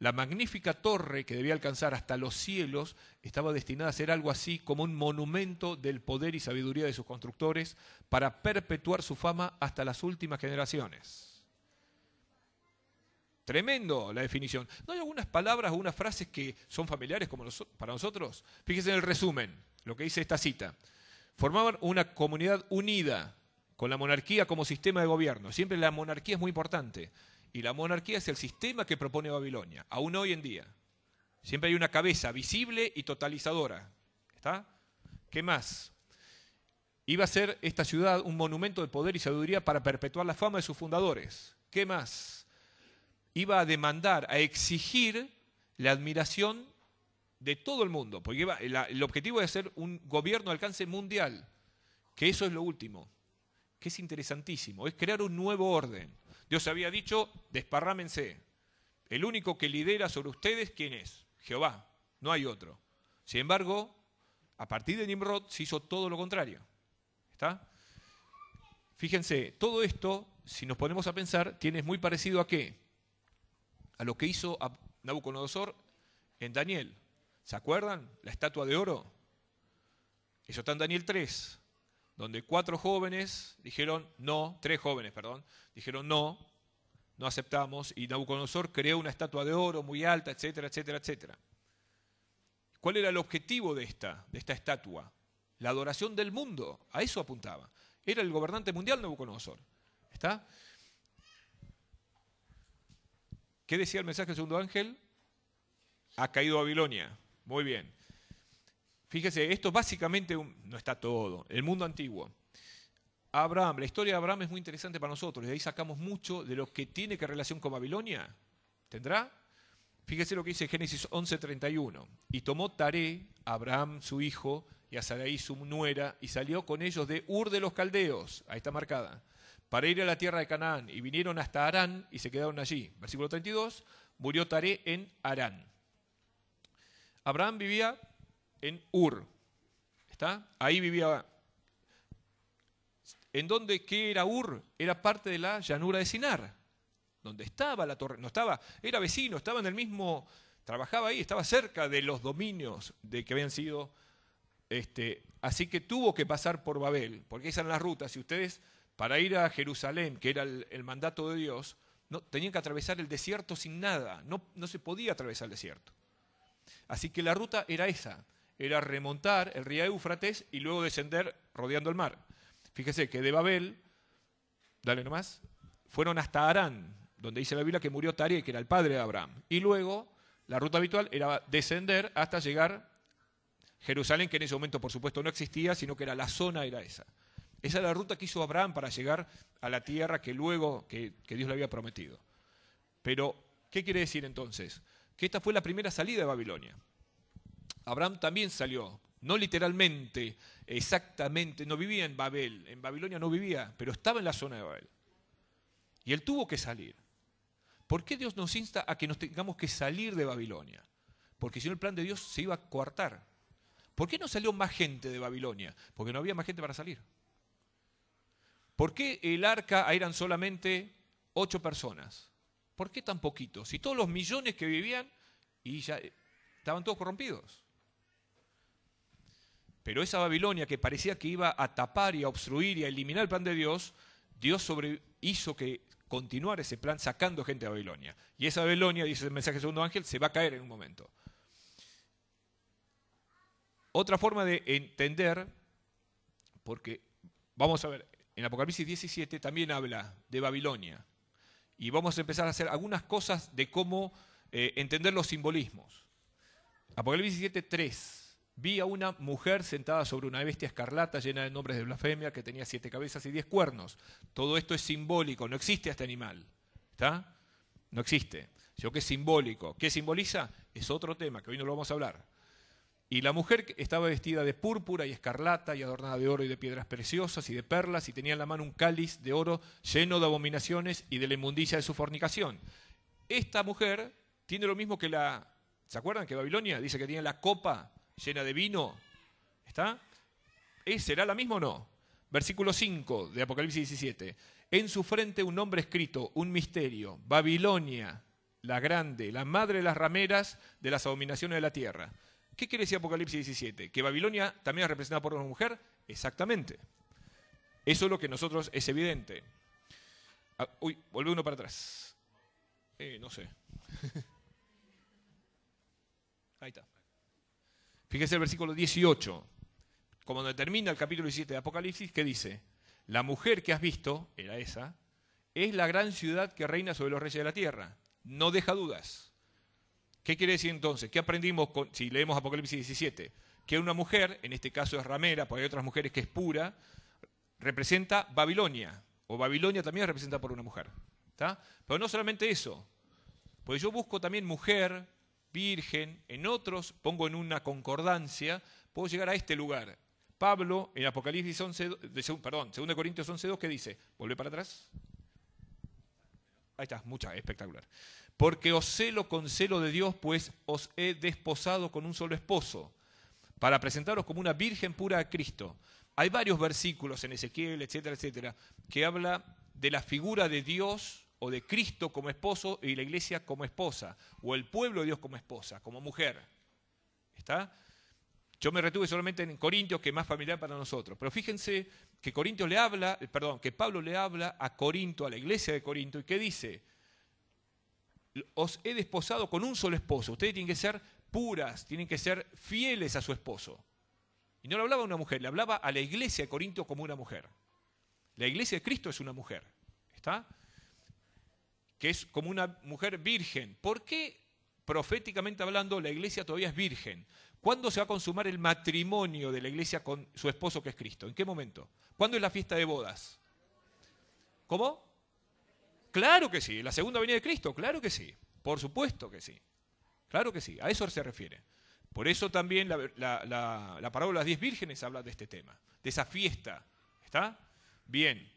La magnífica torre que debía alcanzar hasta los cielos estaba destinada a ser algo así como un monumento del poder y sabiduría de sus constructores para perpetuar su fama hasta las últimas generaciones. Tremendo la definición. ¿No hay algunas palabras o algunas frases que son familiares como para nosotros? Fíjense en el resumen, lo que dice esta cita. Formaban una comunidad unida con la monarquía como sistema de gobierno. Siempre la monarquía es muy importante. Y la monarquía es el sistema que propone Babilonia, aún hoy en día. Siempre hay una cabeza visible y totalizadora. ¿Está? ¿Qué más? Iba a ser esta ciudad un monumento de poder y sabiduría para perpetuar la fama de sus fundadores. ¿Qué más? Iba a demandar, a exigir la admiración de todo el mundo, porque el objetivo es hacer un gobierno de alcance mundial, que eso es lo último, que es interesantísimo, es crear un nuevo orden. Dios había dicho, desparrámense. El único que lidera sobre ustedes, ¿quién es? Jehová, no hay otro. Sin embargo, a partir de Nimrod se hizo todo lo contrario. ¿Está? Fíjense, todo esto, si nos ponemos a pensar, tiene muy parecido a ¿qué? A lo que hizo Nabucodonosor en Daniel. ¿Se acuerdan? La estatua de oro. Eso está en Daniel 3. Donde 4 jóvenes dijeron no, 3 jóvenes, perdón, dijeron no aceptamos, y Nabucodonosor creó una estatua de oro muy alta, etcétera, etcétera, etcétera. ¿Cuál era el objetivo de esta estatua? La adoración del mundo, a eso apuntaba. Era el gobernante mundial Nabucodonosor. ¿Está? ¿Qué decía el mensaje del segundo ángel? Ha caído Babilonia. Muy bien. Fíjese, esto básicamente no está todo. El mundo antiguo. Abraham, la historia de Abraham es muy interesante para nosotros. De ahí sacamos mucho de lo que tiene que relación con Babilonia. ¿Tendrá? Fíjese lo que dice Génesis 11:31. Y tomó Taré, Abraham su hijo, y a Sarai su nuera, y salió con ellos de Ur de los Caldeos, ahí está marcada, para ir a la tierra de Canaán. Y vinieron hasta Harán y se quedaron allí. Versículo 32, murió Taré en Harán. Abraham vivía en Ur. ¿Está? Ahí vivía. ¿En dónde? ¿Qué era Ur? Era parte de la llanura de Sinar. Donde estaba la torre. No estaba, era vecino, estaba en el mismo, trabajaba ahí, estaba cerca de los dominios de que habían sido. Así que tuvo que pasar por Babel, porque esas eran las rutas. Si ustedes, para ir a Jerusalén, que era el mandato de Dios, no, tenían que atravesar el desierto sin nada. No se podía atravesar el desierto. Así que la ruta era esa. Era remontar el río Éufrates y luego descender rodeando el mar. Fíjese que de Babel, dale nomás, fueron hasta Harán, donde dice la Biblia que murió Taré, que era el padre de Abraham. Y luego la ruta habitual era descender hasta llegar a Jerusalén, que en ese momento por supuesto no existía, sino que la zona era esa. Esa era la ruta que hizo Abraham para llegar a la tierra que luego que Dios le había prometido. Pero, ¿qué quiere decir entonces? Que esta fue la primera salida de Babilonia. Abraham también salió, no literalmente, exactamente, no vivía en Babilonia no vivía, pero estaba en la zona de Babel. Y él tuvo que salir. ¿Por qué Dios nos insta a que nos tengamos que salir de Babilonia? Porque si no el plan de Dios se iba a coartar. ¿Por qué no salió más gente de Babilonia? Porque no había más gente para salir. ¿Por qué el arca eran solamente 8 personas? ¿Por qué tan poquitos? Si todos los millones que vivían y ya estaban todos corrompidos. Pero esa Babilonia que parecía que iba a tapar y a obstruir y a eliminar el plan de Dios, Dios hizo que continuara ese plan sacando gente de Babilonia. Y esa Babilonia, dice el mensaje del segundo ángel, se va a caer en un momento. Otra forma de entender, porque vamos a ver, en Apocalipsis 17 también habla de Babilonia. Y vamos a empezar a hacer algunas cosas de cómo entender los simbolismos. Apocalipsis 17:3. Vi a una mujer sentada sobre una bestia escarlata llena de nombres de blasfemia que tenía 7 cabezas y 10 cuernos. Todo esto es simbólico, no existe este animal. ¿Está? No existe. Sino que es simbólico. ¿Qué simboliza? Es otro tema que hoy no lo vamos a hablar. Y la mujer estaba vestida de púrpura y escarlata y adornada de oro y de piedras preciosas y de perlas y tenía en la mano un cáliz de oro lleno de abominaciones y de la inmundicia de su fornicación. Esta mujer tiene lo mismo que la... ¿Se acuerdan que Babilonia dice que tiene la copa llena de vino? ¿Está? ¿Será la misma o no? Versículo 5 de Apocalipsis 17. En su frente un nombre escrito, un misterio, Babilonia, la grande, la madre de las rameras de las abominaciones de la tierra. ¿Qué quiere decir Apocalipsis 17? ¿Que Babilonia también es representada por una mujer? Exactamente. Eso es lo que nosotros es evidente. Uy, volvé uno para atrás. No sé. Ahí está. Fíjese el versículo 18. Como termina el capítulo 17 de Apocalipsis, ¿qué dice? La mujer que has visto, era esa, es la gran ciudad que reina sobre los reyes de la tierra. No deja dudas. ¿Qué quiere decir entonces? ¿Qué aprendimos si leemos Apocalipsis 17? Que una mujer, en este caso es ramera, porque hay otras mujeres que es pura, representa Babilonia. O Babilonia también es representada por una mujer. ¿Está? Pero no solamente eso. Pues yo busco también mujer, virgen, en otros, pongo en una concordancia, puedo llegar a este lugar. Pablo, en Apocalipsis 2 Corintios 11:2, ¿qué dice? Volvé para atrás. Ahí está, espectacular. Porque os celo con celo de Dios, pues os he desposado con un solo esposo, para presentaros como una virgen pura a Cristo. Hay varios versículos en Ezequiel, etcétera, etcétera, que habla de la figura de Dios o de Cristo como esposo y la iglesia como esposa, o el pueblo de Dios como esposa, como mujer. ¿Está? Yo me retuve solamente en Corintios, que es más familiar para nosotros. Pero fíjense que que Pablo le habla a Corinto, a la iglesia de Corinto, y ¿qué dice? Os he desposado con un solo esposo. Ustedes tienen que ser puras, tienen que ser fieles a su esposo. Y no le hablaba a una mujer, le hablaba a la iglesia de Corinto como una mujer. La iglesia de Cristo es una mujer. ¿Está? Que es como una mujer virgen. ¿Por qué, proféticamente hablando, la iglesia todavía es virgen? ¿Cuándo se va a consumar el matrimonio de la iglesia con su esposo que es Cristo? ¿En qué momento? ¿Cuándo es la fiesta de bodas? ¿Cómo? Claro que sí. ¿La segunda venida de Cristo? Claro que sí. Por supuesto que sí. Claro que sí. A eso se refiere. Por eso también la parábola de las 10 vírgenes habla de este tema, de esa fiesta. ¿Está? Bien.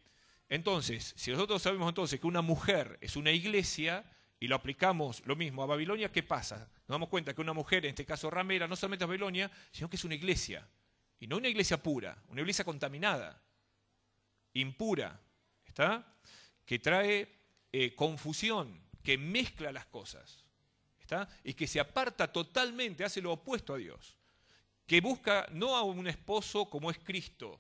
Entonces, si nosotros sabemos entonces que una mujer es una iglesia y lo aplicamos lo mismo a Babilonia, ¿qué pasa? Nos damos cuenta que una mujer, en este caso ramera, no solamente es Babilonia, sino que es una iglesia. Y no una iglesia pura, una iglesia contaminada, impura, ¿está? Que trae confusión, que mezcla las cosas, ¿está? Y que se aparta totalmente, hace lo opuesto a Dios. Que busca no a un esposo como es Cristo,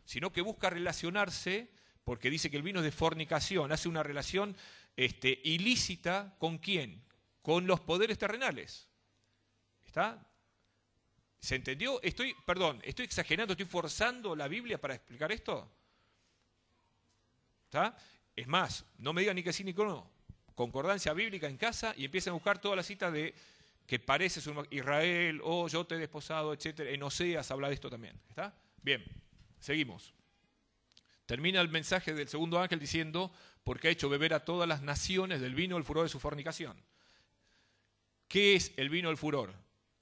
sino que busca relacionarse, porque dice que el vino es de fornicación, hace una relación ilícita, ¿con quién? Con los poderes terrenales. ¿Está? ¿Se entendió? ¿Estoy exagerando, estoy forzando la Biblia para explicar esto? ¿Está? Es más, no me digan ni que sí ni que no. Concordancia bíblica en casa y empiezan a buscar todas las citas de que parece Israel, yo te he desposado, etc. En Oseas habla de esto también. ¿Está? Bien, seguimos. Termina el mensaje del segundo ángel diciendo, porque ha hecho beber a todas las naciones del vino del furor de su fornicación. ¿Qué es el vino del furor?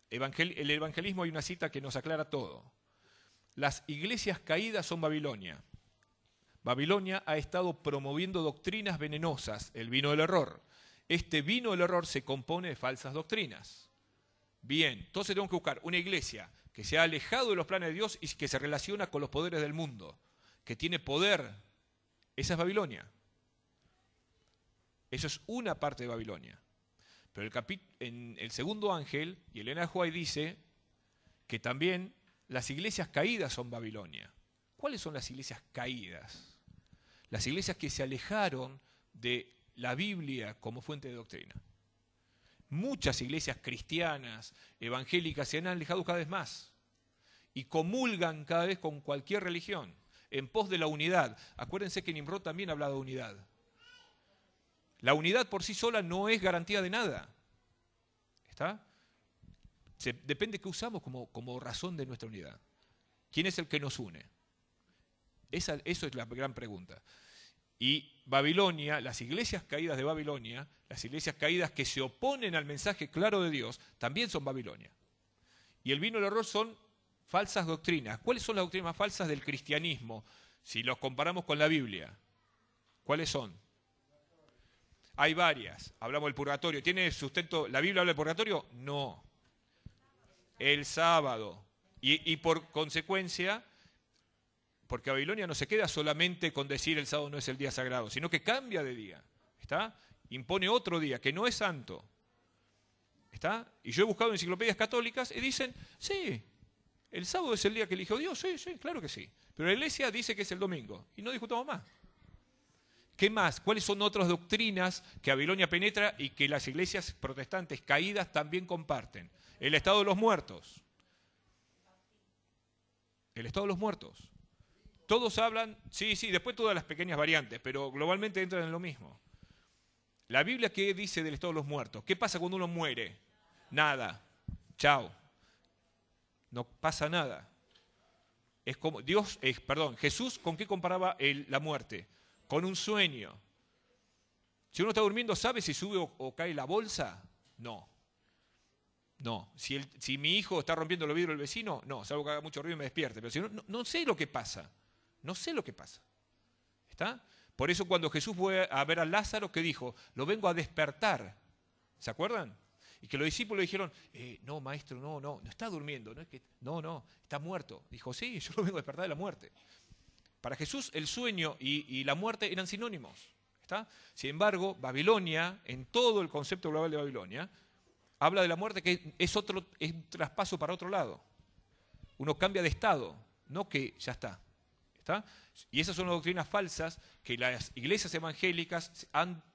El evangelismo hay una cita que nos aclara todo. Las iglesias caídas son Babilonia. Babilonia ha estado promoviendo doctrinas venenosas, el vino del error. Este vino del error se compone de falsas doctrinas. Bien, entonces tenemos que buscar una iglesia que se ha alejado de los planes de Dios y que se relaciona con los poderes del mundo, que tiene poder. Esa es Babilonia. Eso es una parte de Babilonia. Pero en el segundo ángel, y Elena White dice que también las iglesias caídas son Babilonia. ¿Cuáles son las iglesias caídas? Las iglesias que se alejaron de la Biblia como fuente de doctrina. Muchas iglesias cristianas, evangélicas, se han alejado cada vez más y comulgan cada vez con cualquier religión en pos de la unidad. Acuérdense que Nimrod también hablaba de unidad. La unidad por sí sola no es garantía de nada. ¿Está? Depende de qué usamos como razón de nuestra unidad. ¿Quién es el que nos une? Eso es la gran pregunta. Y Babilonia, las iglesias caídas de Babilonia, las iglesias caídas que se oponen al mensaje claro de Dios, también son Babilonia. Y el vino del error son falsas doctrinas. ¿Cuáles son las doctrinas más falsas del cristianismo? Si los comparamos con la Biblia, ¿cuáles son? Hay varias. Hablamos del purgatorio. ¿Tiene sustento? ¿La Biblia habla del purgatorio? No. El sábado. Y por consecuencia, porque Babilonia no se queda solamente con decir el sábado no es el día sagrado, sino que cambia de día. ¿Está? Impone otro día que no es santo. ¿Está? Y yo he buscado en enciclopedias católicas y dicen, sí, el sábado es el día que eligió Dios. Sí, sí, claro que sí. Pero la iglesia dice que es el domingo. Y no discutamos más. ¿Qué más? ¿Cuáles son otras doctrinas que Babilonia penetra y que las iglesias protestantes caídas también comparten? El estado de los muertos. El estado de los muertos. Todos hablan, sí, después todas las pequeñas variantes, pero globalmente entran en lo mismo. La Biblia, ¿qué dice del estado de los muertos? ¿Qué pasa cuando uno muere? Nada. Chao. No pasa nada. Es como Jesús, ¿con qué comparaba la muerte? Con un sueño. Si uno está durmiendo, ¿sabe si sube o cae la bolsa? No. No. Si mi hijo está rompiendo los vidrios del vecino, no. Salvo que haga mucho ruido y me despierte. Pero si no sé lo que pasa. No sé lo que pasa. ¿Está? Por eso cuando Jesús fue a ver a Lázaro, ¿qué dijo? Lo vengo a despertar. ¿Se acuerdan? Y que los discípulos le dijeron, no, maestro, no está durmiendo. No, está muerto. Dijo, sí, yo lo vengo a despertar de la muerte. Para Jesús el sueño y la muerte eran sinónimos. ¿Está? Sin embargo, Babilonia, en todo el concepto global de Babilonia, habla de la muerte que es un traspaso para otro lado. Uno cambia de estado, no que ya está. ¿Está? Y esas son las doctrinas falsas que las iglesias evangélicas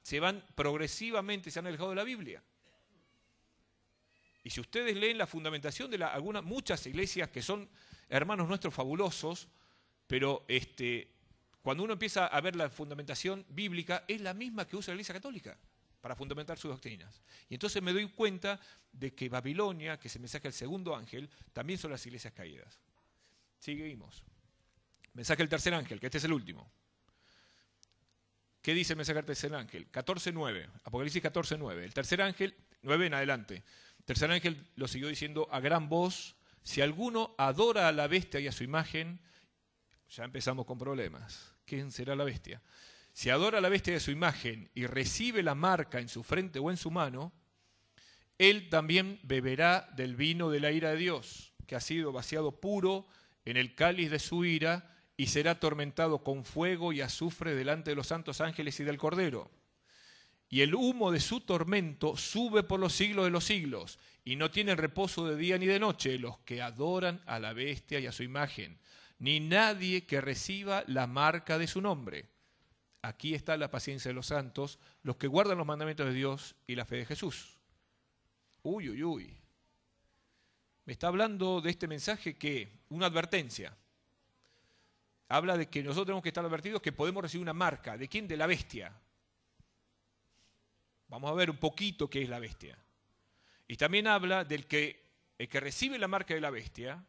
se han alejado de la Biblia. Y si ustedes leen la fundamentación de muchas iglesias que son hermanos nuestros fabulosos, pero cuando uno empieza a ver la fundamentación bíblica, es la misma que usa la Iglesia Católica para fundamentar sus doctrinas. Y entonces me doy cuenta de que Babilonia, que es el mensaje del segundo ángel, también son las iglesias caídas. Seguimos. Mensaje del tercer ángel, que este es el último. ¿Qué dice el mensaje del tercer ángel? 14:9, Apocalipsis 14:9. El tercer ángel, 9 en adelante. El tercer ángel lo siguió diciendo a gran voz, si alguno adora a la bestia y a su imagen, ya empezamos con problemas. ¿Quién será la bestia? Si adora a la bestia y a su imagen y recibe la marca en su frente o en su mano, él también beberá del vino de la ira de Dios, que ha sido vaciado puro en el cáliz de su ira, y será atormentado con fuego y azufre delante de los santos ángeles y del Cordero. Y el humo de su tormento sube por los siglos de los siglos, y no tienen reposo de día ni de noche los que adoran a la bestia y a su imagen, ni nadie que reciba la marca de su nombre. Aquí está la paciencia de los santos, los que guardan los mandamientos de Dios y la fe de Jesús. Uy, uy, uy. Me está hablando de este mensaje que, una advertencia. Habla de que nosotros tenemos que estar advertidos que podemos recibir una marca. ¿De quién? De la bestia. Vamos a ver un poquito qué es la bestia. Y también habla del que el que recibe la marca de la bestia,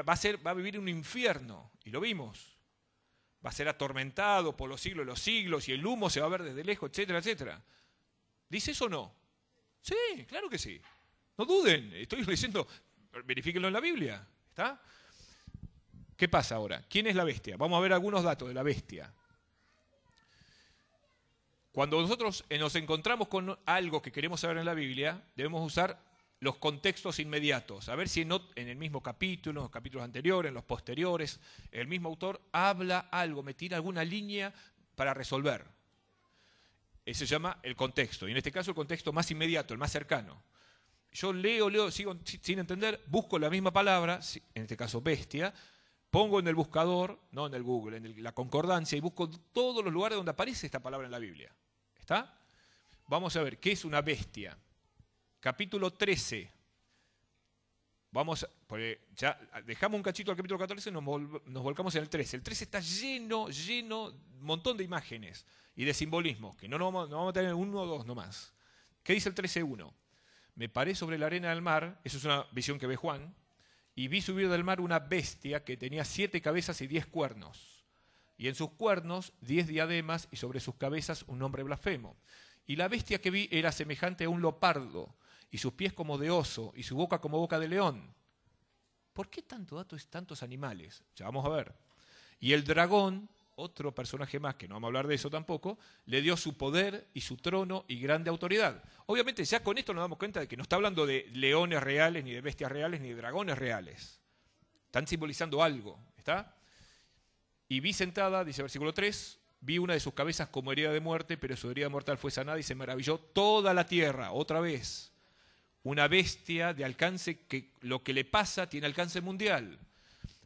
va a vivir en un infierno. Y lo vimos. Va a ser atormentado por los siglos de los siglos y el humo se va a ver desde lejos, etcétera, etcétera. ¿Dice eso o no? Sí, claro que sí. No duden, estoy diciendo, verifíquenlo en la Biblia. ¿Está? ¿Qué pasa ahora? ¿Quién es la bestia? Vamos a ver algunos datos de la bestia. Cuando nosotros nos encontramos con algo que queremos saber en la Biblia, debemos usar los contextos inmediatos. A ver si en el mismo capítulo, en los capítulos anteriores, en los posteriores, el mismo autor habla algo, me tira alguna línea para resolver. Eso se llama el contexto. Y en este caso el contexto más inmediato, el más cercano. Yo leo, sigo sin entender, busco la misma palabra, en este caso bestia, pongo en el buscador, no en el Google, en la concordancia, y busco todos los lugares donde aparece esta palabra en la Biblia. ¿Está? Vamos a ver, ¿qué es una bestia? Capítulo 13. Ya dejamos un cachito al capítulo 14 y nos volcamos en el 13. El 13 está lleno, un montón de imágenes y de simbolismos, que no vamos a tener uno o dos nomás. ¿Qué dice el 13.1? Me paré sobre la arena del mar, eso es una visión que ve Juan, y vi subir del mar una bestia que tenía 7 cabezas y 10 cuernos. Y en sus cuernos 10 diademas y sobre sus cabezas un nombre blasfemo. Y la bestia que vi era semejante a un leopardo, y sus pies como de oso, y su boca como boca de león. ¿Por qué tantos animales? Ya vamos a ver. Y el dragón, otro personaje más, que no vamos a hablar de eso tampoco, le dio su poder y su trono y grande autoridad. Obviamente ya con esto nos damos cuenta de que no está hablando de leones reales, ni de bestias reales, ni de dragones reales. Están simbolizando algo, ¿está? Y vi sentada, dice el versículo 3, vi una de sus cabezas como herida de muerte, pero su herida mortal fue sanada y se maravilló toda la tierra, otra vez. Una bestia de alcance que lo que le pasa tiene alcance mundial.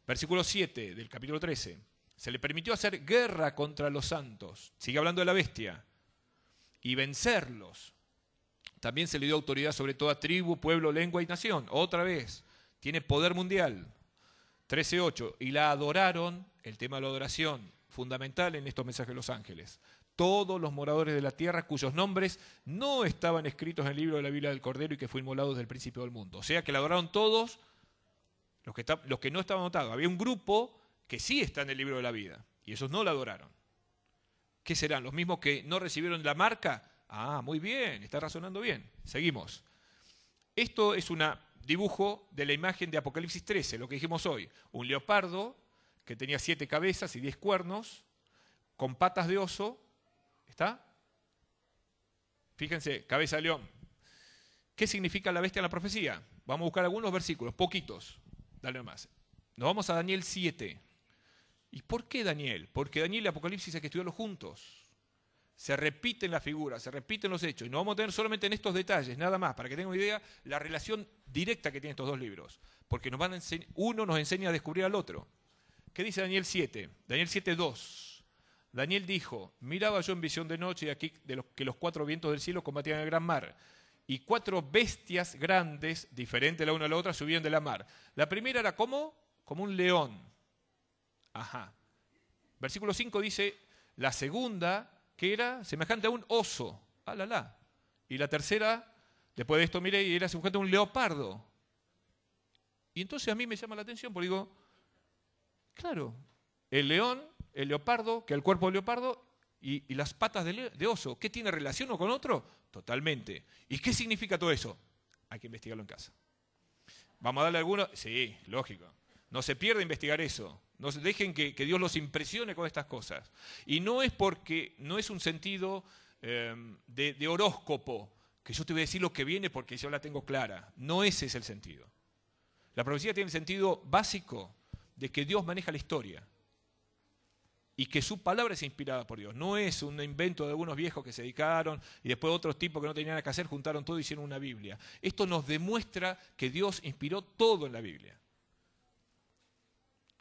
Versículo 7 del capítulo 13. Se le permitió hacer guerra contra los santos. Sigue hablando de la bestia. Y vencerlos. También se le dio autoridad sobre toda tribu, pueblo, lengua y nación. Otra vez. Tiene poder mundial. 13.8. Y la adoraron, el tema de la adoración, fundamental en estos mensajes de los ángeles. Todos los moradores de la tierra cuyos nombres no estaban escritos en el libro de la Biblia del Cordero y que fue inmolado desde el principio del mundo. O sea que la adoraron todos los que no estaban anotados. Había un grupo que sí está en el libro de la vida y esos no la adoraron. ¿Qué serán? ¿Los mismos que no recibieron la marca? Ah, muy bien, está razonando bien. Seguimos. Esto es un dibujo de la imagen de Apocalipsis 13, lo que dijimos hoy. Un leopardo que tenía 7 cabezas y 10 cuernos, con patas de oso. ¿Está? Fíjense, cabeza de león. ¿Qué significa la bestia en la profecía? Vamos a buscar algunos versículos, poquitos. Dale nomás. Nos vamos a Daniel 7. ¿Y por qué Daniel? Porque Daniel y Apocalipsis hay que estudiarlos juntos. Se repiten las figuras, se repiten los hechos. Y no vamos a tener solamente en estos detalles, nada más, para que tengan una idea la relación directa que tienen estos dos libros. Porque uno nos enseña a descubrir al otro. ¿Qué dice Daniel 7? Daniel 7.2. Daniel dijo, miraba yo en visión de noche y aquí que los 4 vientos del cielo combatían el gran mar. Y 4 bestias grandes, diferentes la una a la otra, subían de la mar. La primera era como un león. Ajá. Versículo 5 dice, la segunda, que era semejante a un oso. ¡Alala! Y la tercera, después de esto miré y era semejante a un leopardo. Y entonces a mí me llama la atención porque digo, claro, el león, el leopardo, que el cuerpo del leopardo y las patas de oso. ¿Qué tiene relación uno con otro? Totalmente. ¿Y qué significa todo eso? Hay que investigarlo en casa. ¿Vamos a darle alguno? Sí, lógico. No se pierda investigar eso. No se dejen que Dios los impresione con estas cosas. Y no es porque, no es un sentido de horóscopo, que yo te voy a decir lo que viene porque yo la tengo clara. No ese es el sentido. La profecía tiene el sentido básico de que Dios maneja la historia. Y que su palabra es inspirada por Dios. No es un invento de algunos viejos que se dedicaron y después otros tipos que no tenían nada que hacer, juntaron todo y hicieron una Biblia. Esto nos demuestra que Dios inspiró todo en la Biblia.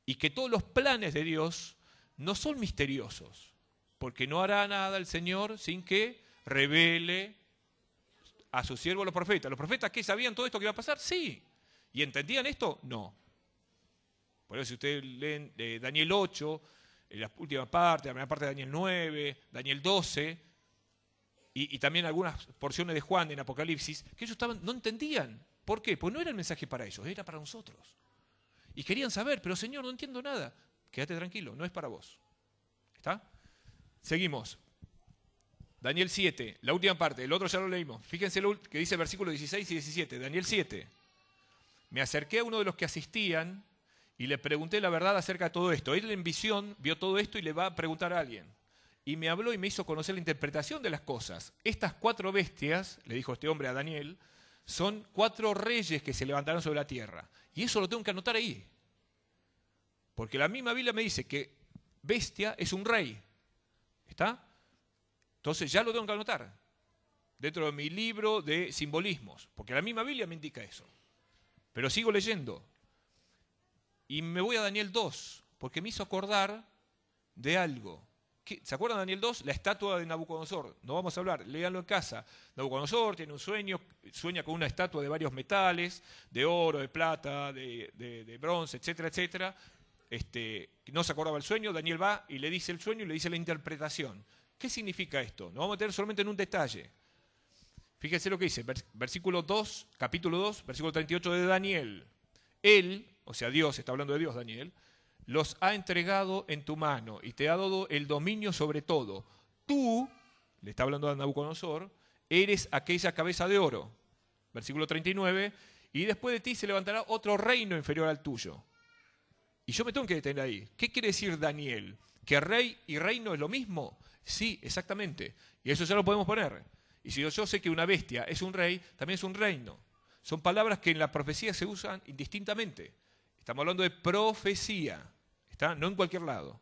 Y que todos los planes de Dios no son misteriosos. Porque no hará nada el Señor sin que revele a sus siervos los profetas. ¿Los profetas qué sabían todo esto que iba a pasar? Sí. ¿Y entendían esto? No. Por eso si ustedes leen Daniel 8... la última parte, la primera parte de Daniel 9, Daniel 12, y también algunas porciones de Juan en Apocalipsis, que ellos no entendían. ¿Por qué? Pues no era el mensaje para ellos, era para nosotros. Y querían saber, pero Señor, no entiendo nada. Quédate tranquilo, no es para vos. ¿Está? Seguimos. Daniel 7, la última parte, el otro ya lo leímos. Fíjense lo que dice el versículo 16 y 17, Daniel 7. Me acerqué a uno de los que asistían y le pregunté la verdad acerca de todo esto. Él en visión vio todo esto y le va a preguntar a alguien. y me habló y me hizo conocer la interpretación de las cosas. Estas 4 bestias, le dijo este hombre a Daniel, son 4 reyes que se levantaron sobre la tierra. Y eso lo tengo que anotar ahí. Porque la misma Biblia me dice que bestia es un rey. ¿Está? Entonces ya lo tengo que anotar dentro de mi libro de simbolismos, porque la misma Biblia me indica eso. Pero sigo leyendo. Y me voy a Daniel 2, porque me hizo acordar de algo. ¿Se acuerdan de Daniel 2? La estatua de Nabucodonosor. No vamos a hablar, léanlo en casa. Nabucodonosor tiene un sueño, sueña con una estatua de varios metales, de oro, de plata, de bronce, etcétera, etcétera. No se acordaba el sueño, Daniel va y le dice el sueño y le dice la interpretación. ¿Qué significa esto? Nos vamos a meter solamente en un detalle. Fíjense lo que dice, versículo 2, capítulo 2, versículo 38 de Daniel. Él, o sea Dios, está hablando de Dios Daniel, los ha entregado en tu mano y te ha dado el dominio sobre todo. Tú, le está hablando a Nabucodonosor, eres aquella cabeza de oro. Versículo 39, y después de ti se levantará otro reino inferior al tuyo. Y yo me tengo que detener ahí. ¿Qué quiere decir Daniel? ¿Que rey y reino es lo mismo? Sí, exactamente. Y eso ya lo podemos poner. Y si yo sé que una bestia es un rey, también es un reino. Son palabras que en la profecía se usan indistintamente. Estamos hablando de profecía, ¿está? No en cualquier lado.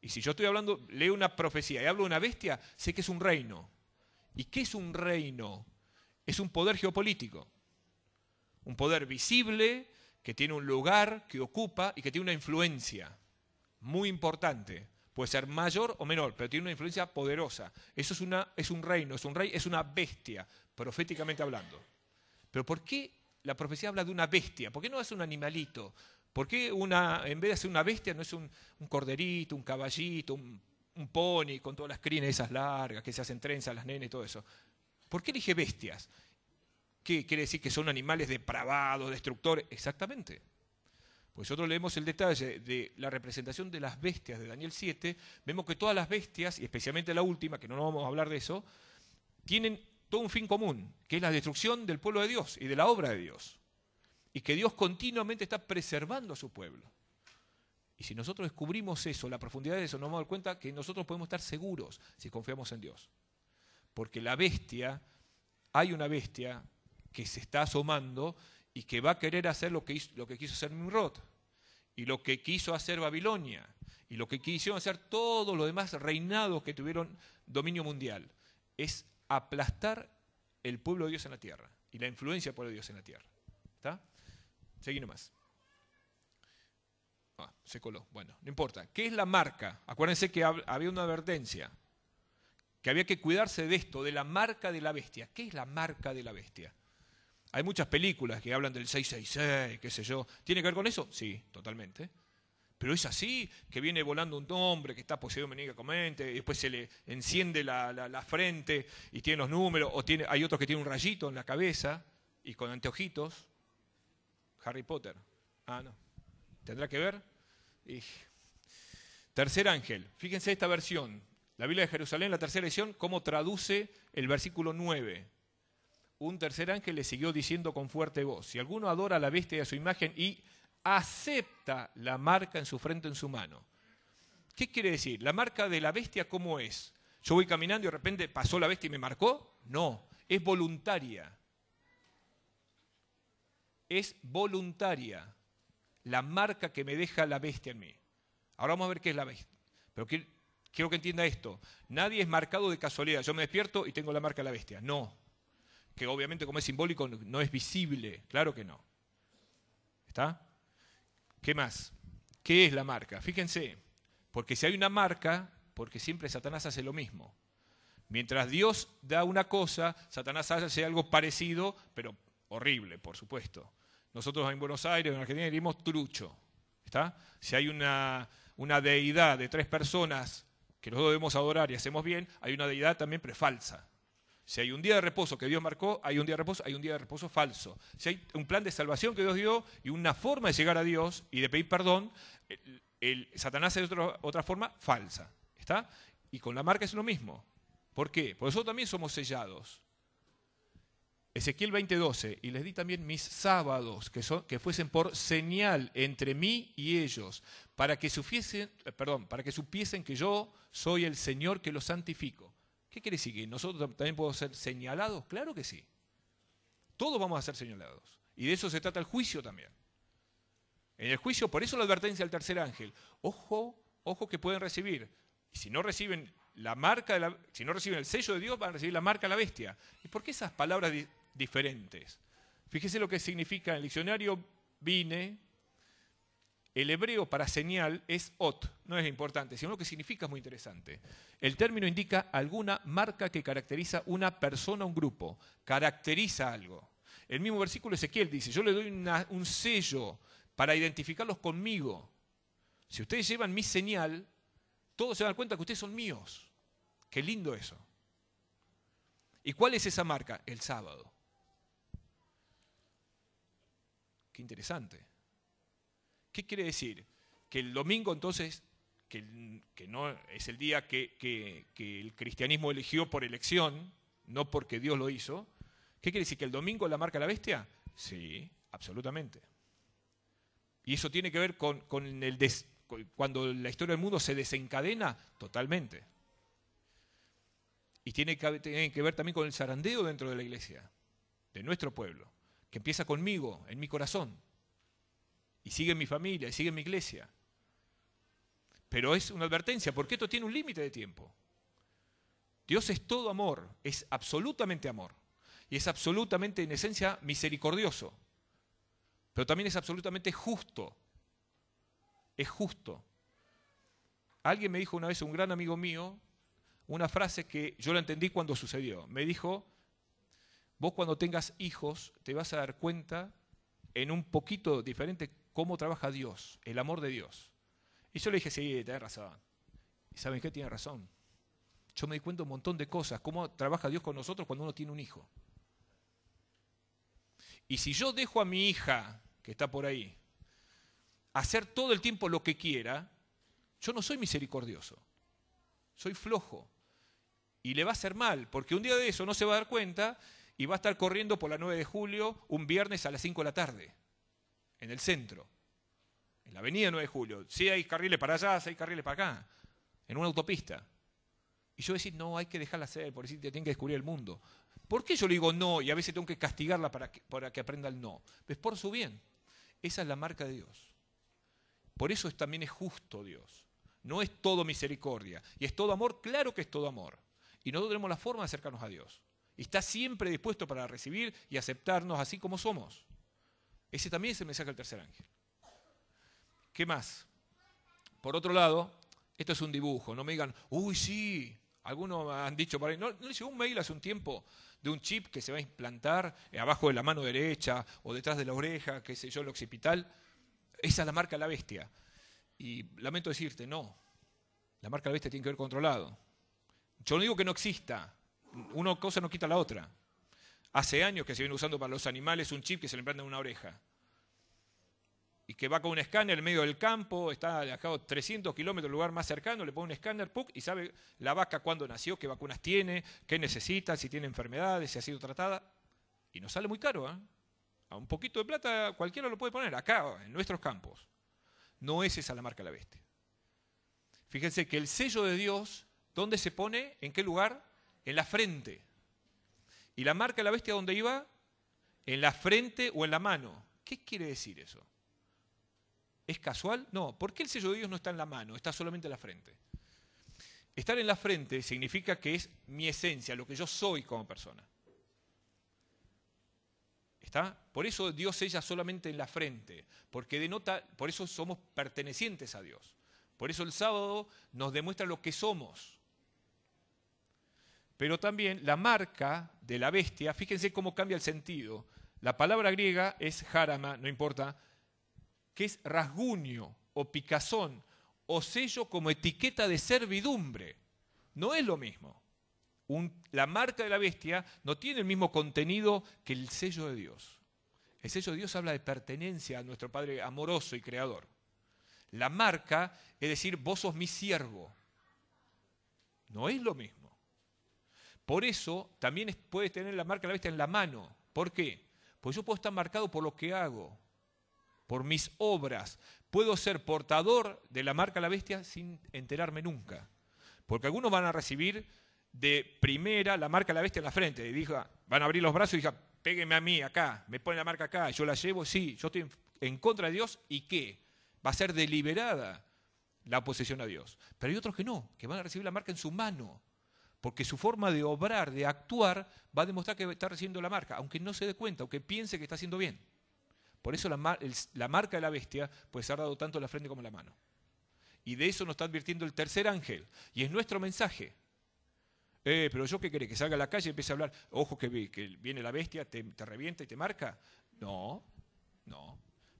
Y si yo estoy hablando, leo una profecía y hablo de una bestia, sé que es un reino. ¿Y qué es un reino? Es un poder geopolítico. Un poder visible, que tiene un lugar, que ocupa y que tiene una influencia muy importante. Puede ser mayor o menor, pero tiene una influencia poderosa. Eso es un reino, es un rey, es una bestia, proféticamente hablando. Pero ¿por qué la profecía habla de una bestia? ¿Por qué no es un animalito? ¿Por qué en vez de ser una bestia no es un corderito, un caballito, un pony con todas las crines esas largas que se hacen trenzas, las nenas y todo eso? ¿Por qué elige bestias? ¿Qué quiere decir? ¿Que son animales depravados, destructores? Exactamente. Pues nosotros leemos el detalle de la representación de las bestias de Daniel 7, vemos que todas las bestias, y especialmente la última, que no vamos a hablar de eso, tienen todo un fin común, que es la destrucción del pueblo de Dios y de la obra de Dios. Y que Dios continuamente está preservando a su pueblo. Y si nosotros descubrimos eso, la profundidad de eso, nos vamos a dar cuenta que nosotros podemos estar seguros si confiamos en Dios. Porque la bestia, hay una bestia que se está asomando y que va a querer hacer lo que quiso hacer Nimrod, y lo que quiso hacer Babilonia, y lo que quisieron hacer todos los demás reinados que tuvieron dominio mundial, es aplastar el pueblo de Dios en la tierra, y la influencia del pueblo de Dios en la tierra. ¿Está? Seguí nomás. Se coló. Bueno, no importa. ¿Qué es la marca? Acuérdense que había una advertencia, que había que cuidarse de esto, de la marca de la bestia. ¿Qué es la marca de la bestia? Hay muchas películas que hablan del 666, qué sé yo. ¿Tiene que ver con eso? Sí, totalmente. Pero es así, que viene volando un hombre que está poseído maníacamente, y después se le enciende la frente y tiene los números, o hay otros que tienen un rayito en la cabeza y con anteojitos. Harry Potter. Ah, no. ¿Tendrá que ver? Tercer ángel. Fíjense esta versión. La Biblia de Jerusalén, la tercera edición, cómo traduce el versículo 9. Un tercer ángel le siguió diciendo con fuerte voz: si alguno adora a la bestia y a su imagen y acepta la marca en su frente o en su mano. ¿Qué quiere decir? La marca de la bestia, ¿cómo es? ¿Yo voy caminando y de repente pasó la bestia y me marcó? No, es voluntaria. Es voluntaria la marca que me deja la bestia en mí. Ahora vamos a ver qué es la bestia. Pero quiero que entienda esto. Nadie es marcado de casualidad. Yo me despierto y tengo la marca de la bestia. No. Que obviamente como es simbólico no es visible. Claro que no. ¿Está? ¿Qué más? ¿Qué es la marca? Fíjense. Porque si hay una marca, porque siempre Satanás hace lo mismo. Mientras Dios da una cosa, Satanás hace algo parecido, pero horrible, por supuesto. Nosotros en Buenos Aires, en Argentina, diríamos trucho. ¿Está? Si hay una deidad de 3 personas que los dos debemos adorar y hacemos bien, hay una deidad también, pero falsa. Si hay un día de reposo que Dios marcó, hay un día de reposo falso. Si hay un plan de salvación que Dios dio y una forma de llegar a Dios y de pedir perdón, Satanás es otra forma falsa. ¿Está? Y con la marca es lo mismo. ¿Por qué? Porque nosotros también somos sellados. Ezequiel 20:12, y les di también mis sábados, que fuesen por señal entre mí y ellos, para que supiesen que yo soy el Señor que los santifico. ¿Qué quiere decir? ¿Que nosotros también podemos ser señalados? Claro que sí. Todos vamos a ser señalados. Y de eso se trata el juicio también. En el juicio, por eso la advertencia del tercer ángel. Ojo, ojo que pueden recibir. Y si no reciben si no reciben el sello de Dios, van a recibir la marca de la bestia. ¿Y por qué esas palabras diferentes? Fíjese lo que significa en el diccionario Vine. El hebreo para señal es ot, no es importante, sino lo que significa es muy interesante. El término indica alguna marca que caracteriza una persona o un grupo, caracteriza algo. El mismo versículo Ezequiel dice, yo le doy un sello para identificarlos conmigo. Si ustedes llevan mi señal, todos se dan cuenta que ustedes son míos. Qué lindo eso. ¿Y cuál es esa marca? El sábado. Qué interesante. ¿Qué quiere decir? Que el domingo entonces, que no es el día que el cristianismo eligió por elección, no porque Dios lo hizo. ¿Qué quiere decir? ¿Que el domingo es la marca de la bestia? Sí, absolutamente. Y eso tiene que ver con cuando la historia del mundo se desencadena totalmente. Y tiene que ver también con el zarandeo dentro de la iglesia, de nuestro pueblo, que empieza conmigo, en mi corazón. Y sigue en mi familia, y sigue en mi iglesia. Pero es una advertencia, porque esto tiene un límite de tiempo. Dios es todo amor, es absolutamente amor. Y es absolutamente, en esencia, misericordioso. Pero también es absolutamente justo. Es justo. Alguien me dijo una vez, un gran amigo mío, una frase que yo la entendí cuando sucedió. Me dijo, vos cuando tengas hijos te vas a dar cuenta, en un poquito diferente, cómo trabaja Dios, el amor de Dios. Y yo le dije, sí, tenés razón. ¿Y saben qué? Tiene razón. Yo me di cuenta de un montón de cosas, cómo trabaja Dios con nosotros cuando uno tiene un hijo. Y si yo dejo a mi hija, que está por ahí, hacer todo el tiempo lo que quiera, yo no soy misericordioso. Soy flojo. Y le va a hacer mal, porque un día de eso no se va a dar cuenta y va a estar corriendo por la 9 de julio un viernes a las 5 de la tarde, en el centro, en la avenida 9 de julio. Si hay carriles para allá, si hay carriles para acá, en una autopista. Y yo decir, no, hay que dejarla hacer, por decir, tiene que descubrir el mundo. ¿Por qué yo le digo no y a veces tengo que castigarla para que aprenda el no? Es por su bien. Esa es la marca de Dios. Por eso también es justo Dios. No es todo misericordia. Y es todo amor, claro que es todo amor. Y nosotros tenemos la forma de acercarnos a Dios. Y está siempre dispuesto para recibir y aceptarnos así como somos. Ese también es el mensaje del tercer ángel. ¿Qué más? Por otro lado, esto es un dibujo. No me digan, uy, sí. Algunos han dicho por ahí. ¿No les llegó un mail hace un tiempo de un chip que se va a implantar abajo de la mano derecha o detrás de la oreja, qué sé yo, el occipital? Esa es la marca de la bestia. Y lamento decirte, no. La marca de la bestia tiene que ver con otro lado. Yo no digo que no exista. Una cosa no quita la otra. Hace años que se viene usando para los animales un chip que se le implanta en una oreja. Y que va con un escáner en medio del campo, está a 300 kilómetros del lugar más cercano, le pone un escáner, ¡puc! Y sabe la vaca cuándo nació, qué vacunas tiene, qué necesita, si tiene enfermedades, si ha sido tratada. Y nos sale muy caro, ¿eh? A un poquito de plata cualquiera lo puede poner, acá, en nuestros campos. No es esa la marca de la bestia. Fíjense que el sello de Dios, ¿dónde se pone? ¿En qué lugar? En la frente. ¿Y la marca de la bestia dónde iba? En la frente o en la mano. ¿Qué quiere decir eso? ¿Es casual? No. ¿Por qué el sello de Dios no está en la mano? Está solamente en la frente. Estar en la frente significa que es mi esencia, lo que yo soy como persona. ¿Está? Por eso Dios sella solamente en la frente, porque denota, por eso somos pertenecientes a Dios. Por eso el sábado nos demuestra lo que somos. Pero también la marca de la bestia, fíjense cómo cambia el sentido. La palabra griega es jarama, no importa, que es rasguño o picazón o sello como etiqueta de servidumbre. No es lo mismo. La marca de la bestia no tiene el mismo contenido que el sello de Dios. El sello de Dios habla de pertenencia a nuestro Padre amoroso y creador. La marca es decir, vos sos mi siervo. No es lo mismo. Por eso también puedes tener la marca de la bestia en la mano. ¿Por qué? Pues yo puedo estar marcado por lo que hago, por mis obras. Puedo ser portador de la marca de la bestia sin enterarme nunca. Porque algunos van a recibir de primera la marca de la bestia en la frente. Y van a abrir los brazos y digan, pégueme a mí acá, me ponen la marca acá, yo la llevo, sí, yo estoy en contra de Dios. ¿Y qué? Va a ser deliberada la oposición a Dios. Pero hay otros que no, que van a recibir la marca en su mano. Porque su forma de obrar, de actuar, va a demostrar que está recibiendo la marca, aunque no se dé cuenta, aunque piense que está haciendo bien. Por eso la marca de la bestia puede ser dado tanto en la frente como en la mano. Y de eso nos está advirtiendo el tercer ángel. Y es nuestro mensaje. Pero yo qué querés, que salga a la calle y empiece a hablar, ojo que viene la bestia, te revienta y te marca. No.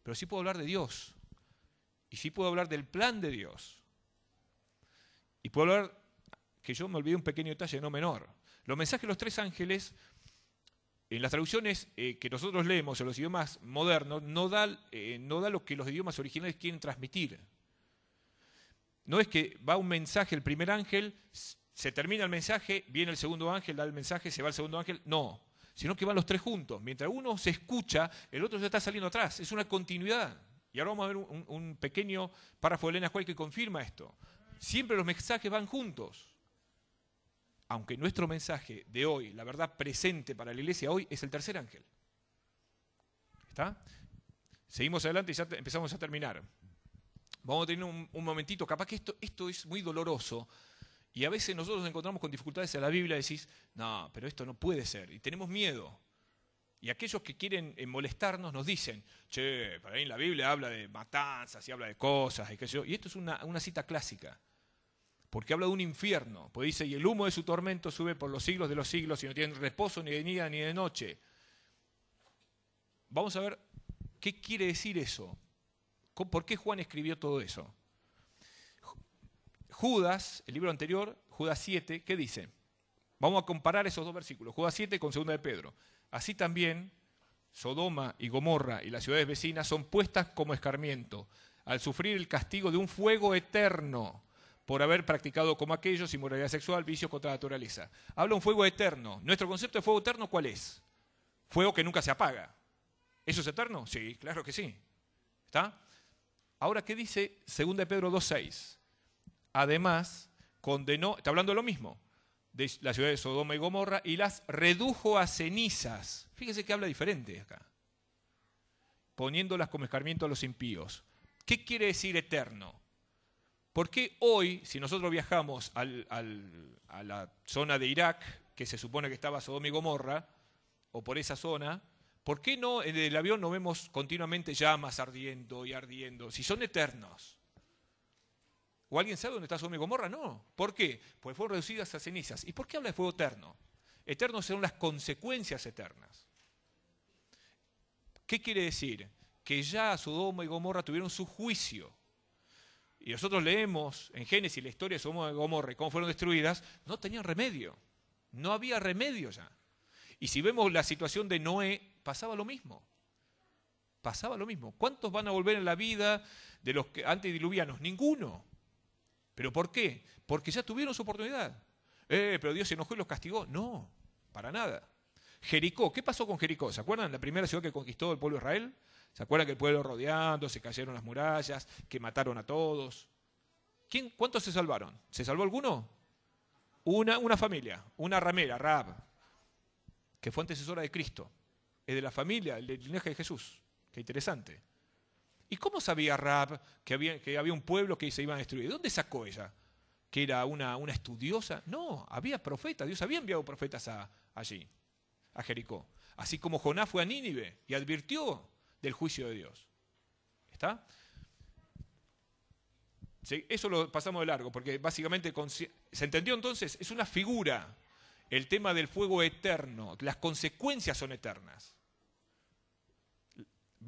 Pero sí puedo hablar de Dios. Y sí puedo hablar del plan de Dios. Y puedo hablar, que yo me olvidé un pequeño detalle no menor. Los mensajes de los tres ángeles, en las traducciones que nosotros leemos en los idiomas modernos, no da lo que los idiomas originales quieren transmitir. No es que va un mensaje, el primer ángel, se termina el mensaje, viene el segundo ángel, da el mensaje, se va el segundo ángel. No, sino que van los tres juntos. Mientras uno se escucha, el otro ya está saliendo atrás. Es una continuidad. Y ahora vamos a ver un pequeño párrafo de Elena White que confirma esto. Siempre los mensajes van juntos. Aunque nuestro mensaje de hoy, la verdad presente para la iglesia hoy, es el tercer ángel. ¿Está? Seguimos adelante y ya empezamos a terminar. Vamos a tener un momentito, capaz que esto es muy doloroso. Y a veces nosotros nos encontramos con dificultades en la Biblia y decís, no, pero esto no puede ser. Y tenemos miedo. Y aquellos que quieren molestarnos nos dicen, che, para ahí en la Biblia habla de matanzas y habla de cosas y qué sé yo. Y esto es una cita clásica. Porque habla de un infierno. Pues dice, y el humo de su tormento sube por los siglos de los siglos y no tiene reposo ni de día ni de noche. Vamos a ver qué quiere decir eso. ¿Por qué Juan escribió todo eso? Judas, el libro anterior, Judas 7, ¿qué dice? Vamos a comparar esos dos versículos, Judas 7 con 2 de Pedro. Así también, Sodoma y Gomorra y las ciudades vecinas son puestas como escarmiento, al sufrir el castigo de un fuego eterno, por haber practicado como aquellos inmoralidad sexual, vicios contra la naturaleza. Habla un fuego eterno. ¿Nuestro concepto de fuego eterno cuál es? Fuego que nunca se apaga. ¿Eso es eterno? Sí, claro que sí. ¿Está? Ahora, ¿qué dice 2 de Pedro 2.6? Además, condenó, está hablando de lo mismo, de la ciudad de Sodoma y Gomorra, y las redujo a cenizas. Fíjese que habla diferente acá. Poniéndolas como escarmiento a los impíos. ¿Qué quiere decir eterno? ¿Por qué hoy, si nosotros viajamos a la zona de Irak, que se supone que estaba Sodoma y Gomorra, o por esa zona, ¿por qué no en el avión no vemos continuamente llamas ardiendo y ardiendo, si son eternos? ¿O alguien sabe dónde está Sodoma y Gomorra? No. ¿Por qué? Pues fueron reducidas a cenizas. ¿Y por qué habla de fuego eterno? Eternos son las consecuencias eternas. ¿Qué quiere decir? Que ya Sodoma y Gomorra tuvieron su juicio. Y nosotros leemos en Génesis la historia de Sodoma y Gomorra y cómo fueron destruidas, no tenían remedio. No había remedio ya. Y si vemos la situación de Noé, pasaba lo mismo. Pasaba lo mismo. ¿Cuántos van a volver en la vida de los antediluvianos? Ninguno. ¿Pero por qué? Porque ya tuvieron su oportunidad. Pero Dios se enojó y los castigó. No, para nada. Jericó, ¿qué pasó con Jericó? ¿Se acuerdan la primera ciudad que conquistó el pueblo de Israel? ¿Se acuerdan que el pueblo rodeando, se cayeron las murallas, que mataron a todos? ¿Cuántos se salvaron? ¿Se salvó alguno? Una familia, una ramera, Rahab, que fue antecesora de Cristo. Es de la familia, del linaje de Jesús. Qué interesante. ¿Y cómo sabía Rahab que había un pueblo que se iba a destruir? ¿De dónde sacó ella? ¿Que era una estudiosa? No, había profetas. Dios había enviado profetas allí, a Jericó. Así como Jonás fue a Nínive y advirtió del juicio de Dios. ¿Está? Sí, eso lo pasamos de largo, porque básicamente, ¿se entendió entonces? Es una figura, el tema del fuego eterno. Las consecuencias son eternas.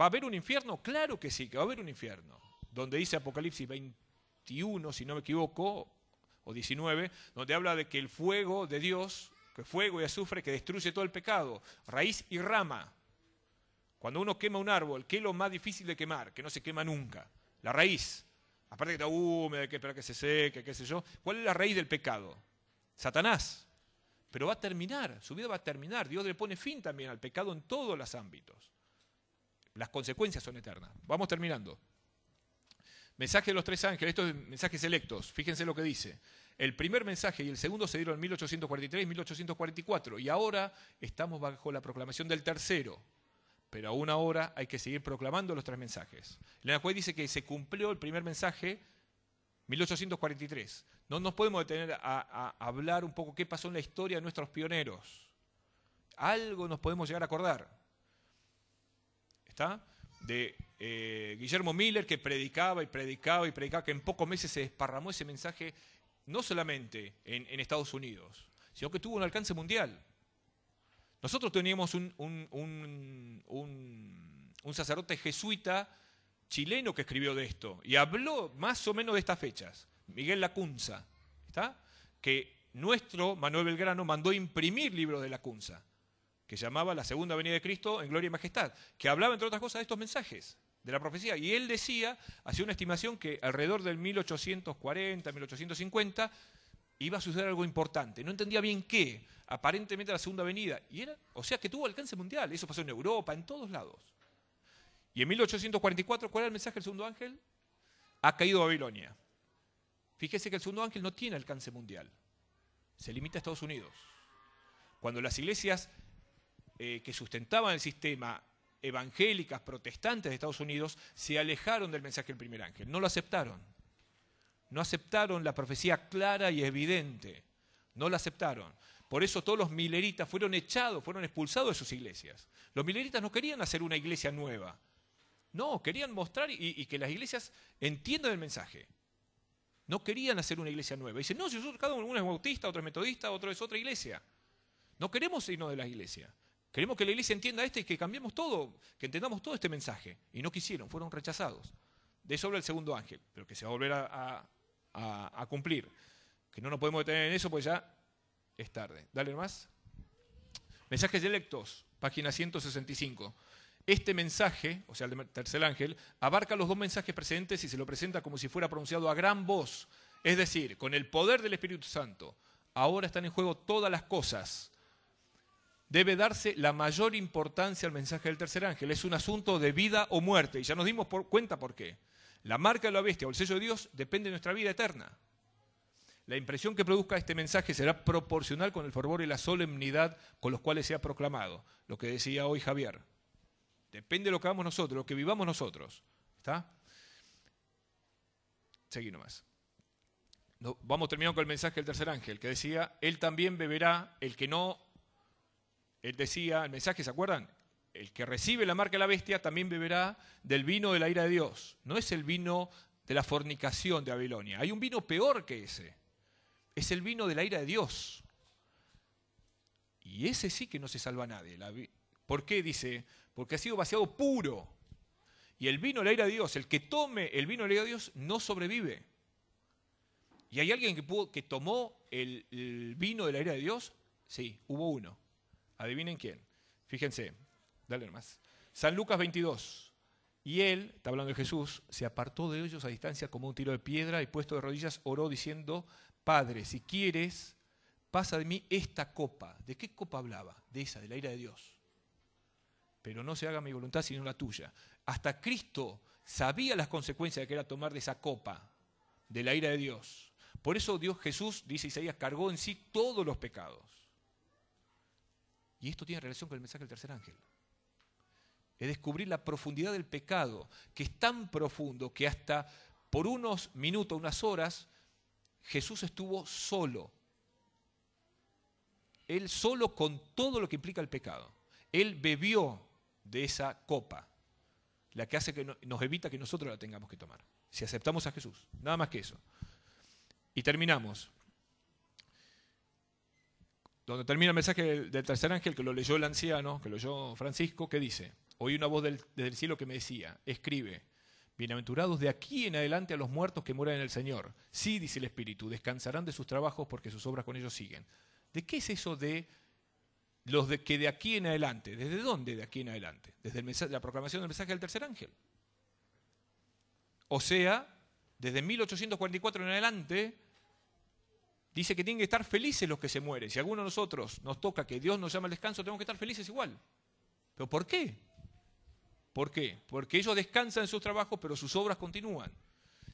¿Va a haber un infierno? Claro que sí, que va a haber un infierno. Donde dice Apocalipsis 21, si no me equivoco, o 19, donde habla de que el fuego de Dios, que fuego y azufre que destruye todo el pecado, raíz y rama. Cuando uno quema un árbol, ¿qué es lo más difícil de quemar? Que no se quema nunca. La raíz. Aparte que está húmeda, hay que esperar que se seque, qué sé yo. ¿Cuál es la raíz del pecado? Satanás. Pero va a terminar, su vida va a terminar. Dios le pone fin también al pecado en todos los ámbitos. Las consecuencias son eternas. Vamos terminando. Mensaje de los tres ángeles, estos son mensajes selectos. Fíjense lo que dice. El primer mensaje y el segundo se dieron en 1843 y 1844. Y ahora estamos bajo la proclamación del tercero. Pero aún ahora hay que seguir proclamando los tres mensajes. Elena White dice que se cumplió el primer mensaje 1843. No nos podemos detener a hablar un poco qué pasó en la historia de nuestros pioneros. Algo nos podemos llegar a acordar. ¿Está? De Guillermo Miller, que predicaba y predicaba y predicaba, que en pocos meses se desparramó ese mensaje, no solamente en Estados Unidos, sino que tuvo un alcance mundial. Nosotros teníamos un sacerdote jesuita chileno que escribió de esto y habló más o menos de estas fechas, Miguel Lacunza, ¿está? Que nuestro Manuel Belgrano mandó imprimir libros de Lacunza, que llamaba La Segunda Venida de Cristo en Gloria y Majestad, que hablaba, entre otras cosas, de estos mensajes de la profecía. Y él decía, hacía una estimación que alrededor del 1840, 1850, iba a suceder algo importante. No entendía bien qué, aparentemente la Segunda Venida. O sea, que tuvo alcance mundial. Eso pasó en Europa, en todos lados. Y en 1844, ¿cuál era el mensaje del segundo ángel? Ha caído Babilonia. Fíjese que el segundo ángel no tiene alcance mundial. Se limita a Estados Unidos. Cuando las iglesias que sustentaban el sistema, evangélicas, protestantes de Estados Unidos, se alejaron del mensaje del primer ángel. No lo aceptaron. No aceptaron la profecía clara y evidente. No la aceptaron. Por eso todos los mileritas fueron echados, fueron expulsados de sus iglesias. Los mileritas no querían hacer una iglesia nueva. No, querían mostrar y que las iglesias entiendan el mensaje. No querían hacer una iglesia nueva. Dicen, no, si nosotros, cada uno es bautista, otro es metodista, otro es otra iglesia. No queremos irnos de la iglesia. Queremos que la iglesia entienda y que cambiemos todo, que entendamos todo este mensaje. Y no quisieron, fueron rechazados. De eso habla el segundo ángel, pero que se va a volver a cumplir. Que no nos podemos detener en eso, pues ya es tarde. Dale más. Mensajes electos, página 165. Este mensaje, o sea, el tercer ángel, abarca los dos mensajes precedentes y se lo presenta como si fuera pronunciado a gran voz. Es decir, con el poder del Espíritu Santo. Ahora están en juego todas las cosas. Debe darse la mayor importancia al mensaje del tercer ángel. Es un asunto de vida o muerte. Y ya nos dimos cuenta por qué. La marca de la bestia o el sello de Dios depende de nuestra vida eterna. La impresión que produzca este mensaje será proporcional con el fervor y la solemnidad con los cuales se ha proclamado. Lo que decía hoy Javier. Depende de lo que hagamos nosotros, lo que vivamos nosotros. ¿Está? Seguí nomás. Vamos terminando con el mensaje del tercer ángel, que decía, él también beberá, el que no... Él decía, el mensaje, ¿se acuerdan? El que recibe la marca de la bestia también beberá del vino de la ira de Dios. No es el vino de la fornicación de Babilonia. Hay un vino peor que ese. Es el vino de la ira de Dios. Y ese sí que no se salva a nadie. ¿Por qué? Dice, porque ha sido vaciado puro. Y el vino de la ira de Dios, el que tome el vino de la ira de Dios, no sobrevive. ¿Y hay alguien que tomó el vino de la ira de Dios? Sí, hubo uno. Adivinen quién. Fíjense, dale nomás. San Lucas 22. Y él, está hablando de Jesús, se apartó de ellos a distancia como un tiro de piedra y puesto de rodillas oró diciendo, Padre, si quieres, pasa de mí esta copa. ¿De qué copa hablaba? De esa, de la ira de Dios. Pero no se haga mi voluntad sino la tuya. Hasta Cristo sabía las consecuencias de que era tomar de esa copa, de la ira de Dios. Por eso Jesús, dice Isaías, cargó en sí todos los pecados. Y esto tiene relación con el mensaje del tercer ángel. Es descubrir la profundidad del pecado, que es tan profundo que hasta por unos minutos, unas horas, Jesús estuvo solo. Él solo con todo lo que implica el pecado. Él bebió de esa copa, la que hace que nos evita que nosotros la tengamos que tomar. Si aceptamos a Jesús, nada más que eso. Y terminamos. Donde termina el mensaje del tercer ángel, que lo leyó el anciano, que lo leyó Francisco, que dice, oí una voz desde el cielo que me decía, escribe, bienaventurados de aquí en adelante a los muertos que mueran en el Señor. Sí, dice el Espíritu, descansarán de sus trabajos porque sus obras con ellos siguen. ¿De qué es eso de los de que de aquí en adelante? ¿Desde dónde de aquí en adelante? Desde la proclamación del mensaje del tercer ángel. O sea, desde 1844 en adelante, Dice que tienen que estar felices los que se mueren. Si a alguno de nosotros nos toca que Dios nos llama al descanso, tenemos que estar felices igual. ¿Pero por qué? ¿Por qué? Porque ellos descansan en sus trabajos, pero sus obras continúan.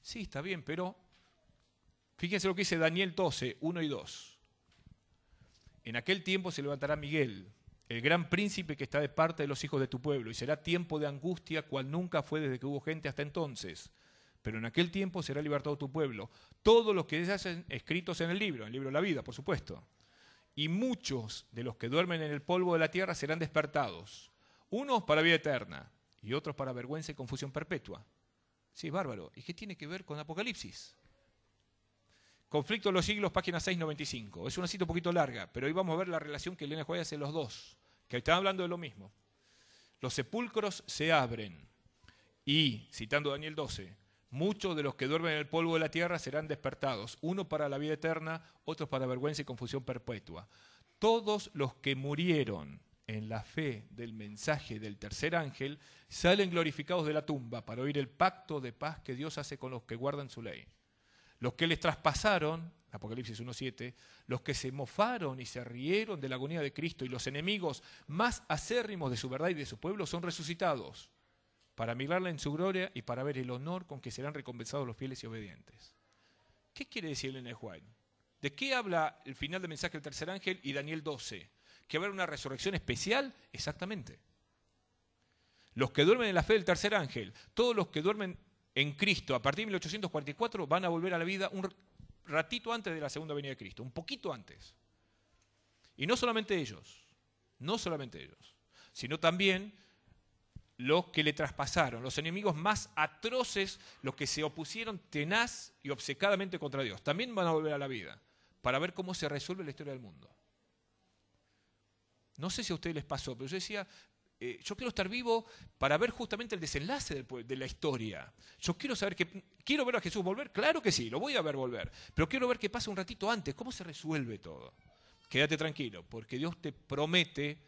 Sí, está bien, pero fíjense lo que dice Daniel 12, 1 y 2. En aquel tiempo se levantará Miguel, el gran príncipe que está de parte de los hijos de tu pueblo, y será tiempo de angustia, cual nunca fue desde que hubo gente hasta entonces. Pero en aquel tiempo será libertado tu pueblo. Todos los que se hacen escritos en el libro de la vida, por supuesto. Y muchos de los que duermen en el polvo de la tierra serán despertados. Unos para vida eterna y otros para vergüenza y confusión perpetua. Sí, bárbaro. ¿Y qué tiene que ver con Apocalipsis? Conflicto de los siglos, página 695. Es una cita un poquito larga, pero hoy vamos a ver la relación que Elena White hace en los dos, que están hablando de lo mismo. Los sepulcros se abren y, citando Daniel 12, muchos de los que duermen en el polvo de la tierra serán despertados, uno para la vida eterna, otros para vergüenza y confusión perpetua. Todos los que murieron en la fe del mensaje del tercer ángel salen glorificados de la tumba para oír el pacto de paz que Dios hace con los que guardan su ley. Los que les traspasaron, Apocalipsis 1.7, los que se mofaron y se rieron de la agonía de Cristo y los enemigos más acérrimos de su verdad y de su pueblo son resucitados para mirarla en su gloria y para ver el honor con que serán recompensados los fieles y obedientes. ¿Qué quiere decir Elena White? ¿De qué habla el final del mensaje del tercer ángel y Daniel 12? ¿Que va a haber una resurrección especial? Exactamente. Los que duermen en la fe del tercer ángel, todos los que duermen en Cristo a partir de 1844 van a volver a la vida un ratito antes de la segunda venida de Cristo, un poquito antes. Y no solamente ellos, sino también los que le traspasaron, los enemigos más atroces, los que se opusieron tenaz y obcecadamente contra Dios, también van a volver a la vida para ver cómo se resuelve la historia del mundo. No sé si a ustedes les pasó, pero yo decía, yo quiero estar vivo para ver justamente el desenlace de la historia. Yo quiero saber ¿quiero ver a Jesús volver? Claro que sí, lo voy a ver volver, pero quiero ver qué pasa un ratito antes, cómo se resuelve todo. Quédate tranquilo, porque Dios te promete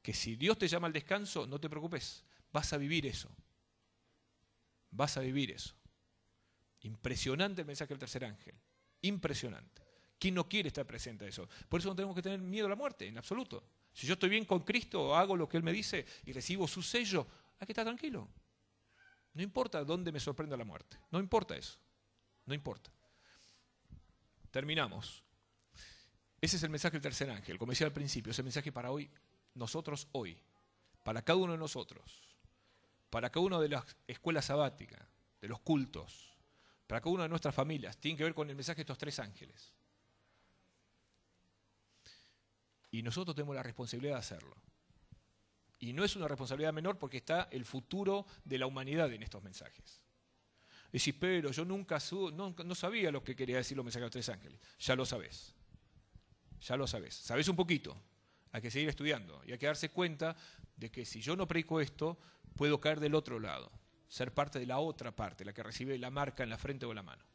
que si Dios te llama al descanso, no te preocupes, vas a vivir eso. Vas a vivir eso. Impresionante el mensaje del tercer ángel. Impresionante. ¿Quién no quiere estar presente a eso? Por eso no tenemos que tener miedo a la muerte, en absoluto. Si yo estoy bien con Cristo, hago lo que Él me dice y recibo su sello, hay que estar tranquilo. No importa dónde me sorprenda la muerte. No importa eso. No importa. Terminamos. Ese es el mensaje del tercer ángel. Como decía al principio, ese mensaje para hoy. Nosotros hoy, para cada uno de nosotros, para cada una de las escuelas sabáticas, de los cultos, para cada una de nuestras familias, tiene que ver con el mensaje de estos tres ángeles. Y nosotros tenemos la responsabilidad de hacerlo. Y no es una responsabilidad menor porque está el futuro de la humanidad en estos mensajes. Decís, pero yo no sabía lo que quería decir los mensajes de los tres ángeles. Ya lo sabés. Ya lo sabés. Sabés un poquito. Hay que seguir estudiando y hay que darse cuenta de que si yo no predico esto, puedo caer del otro lado, ser parte de la otra parte, la que recibe la marca en la frente o en la mano,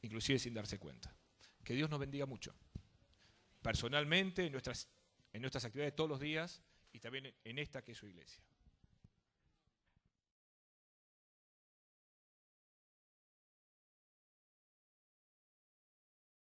inclusive sin darse cuenta. Que Dios nos bendiga mucho, personalmente, en nuestras actividades todos los días y también en esta que es su iglesia.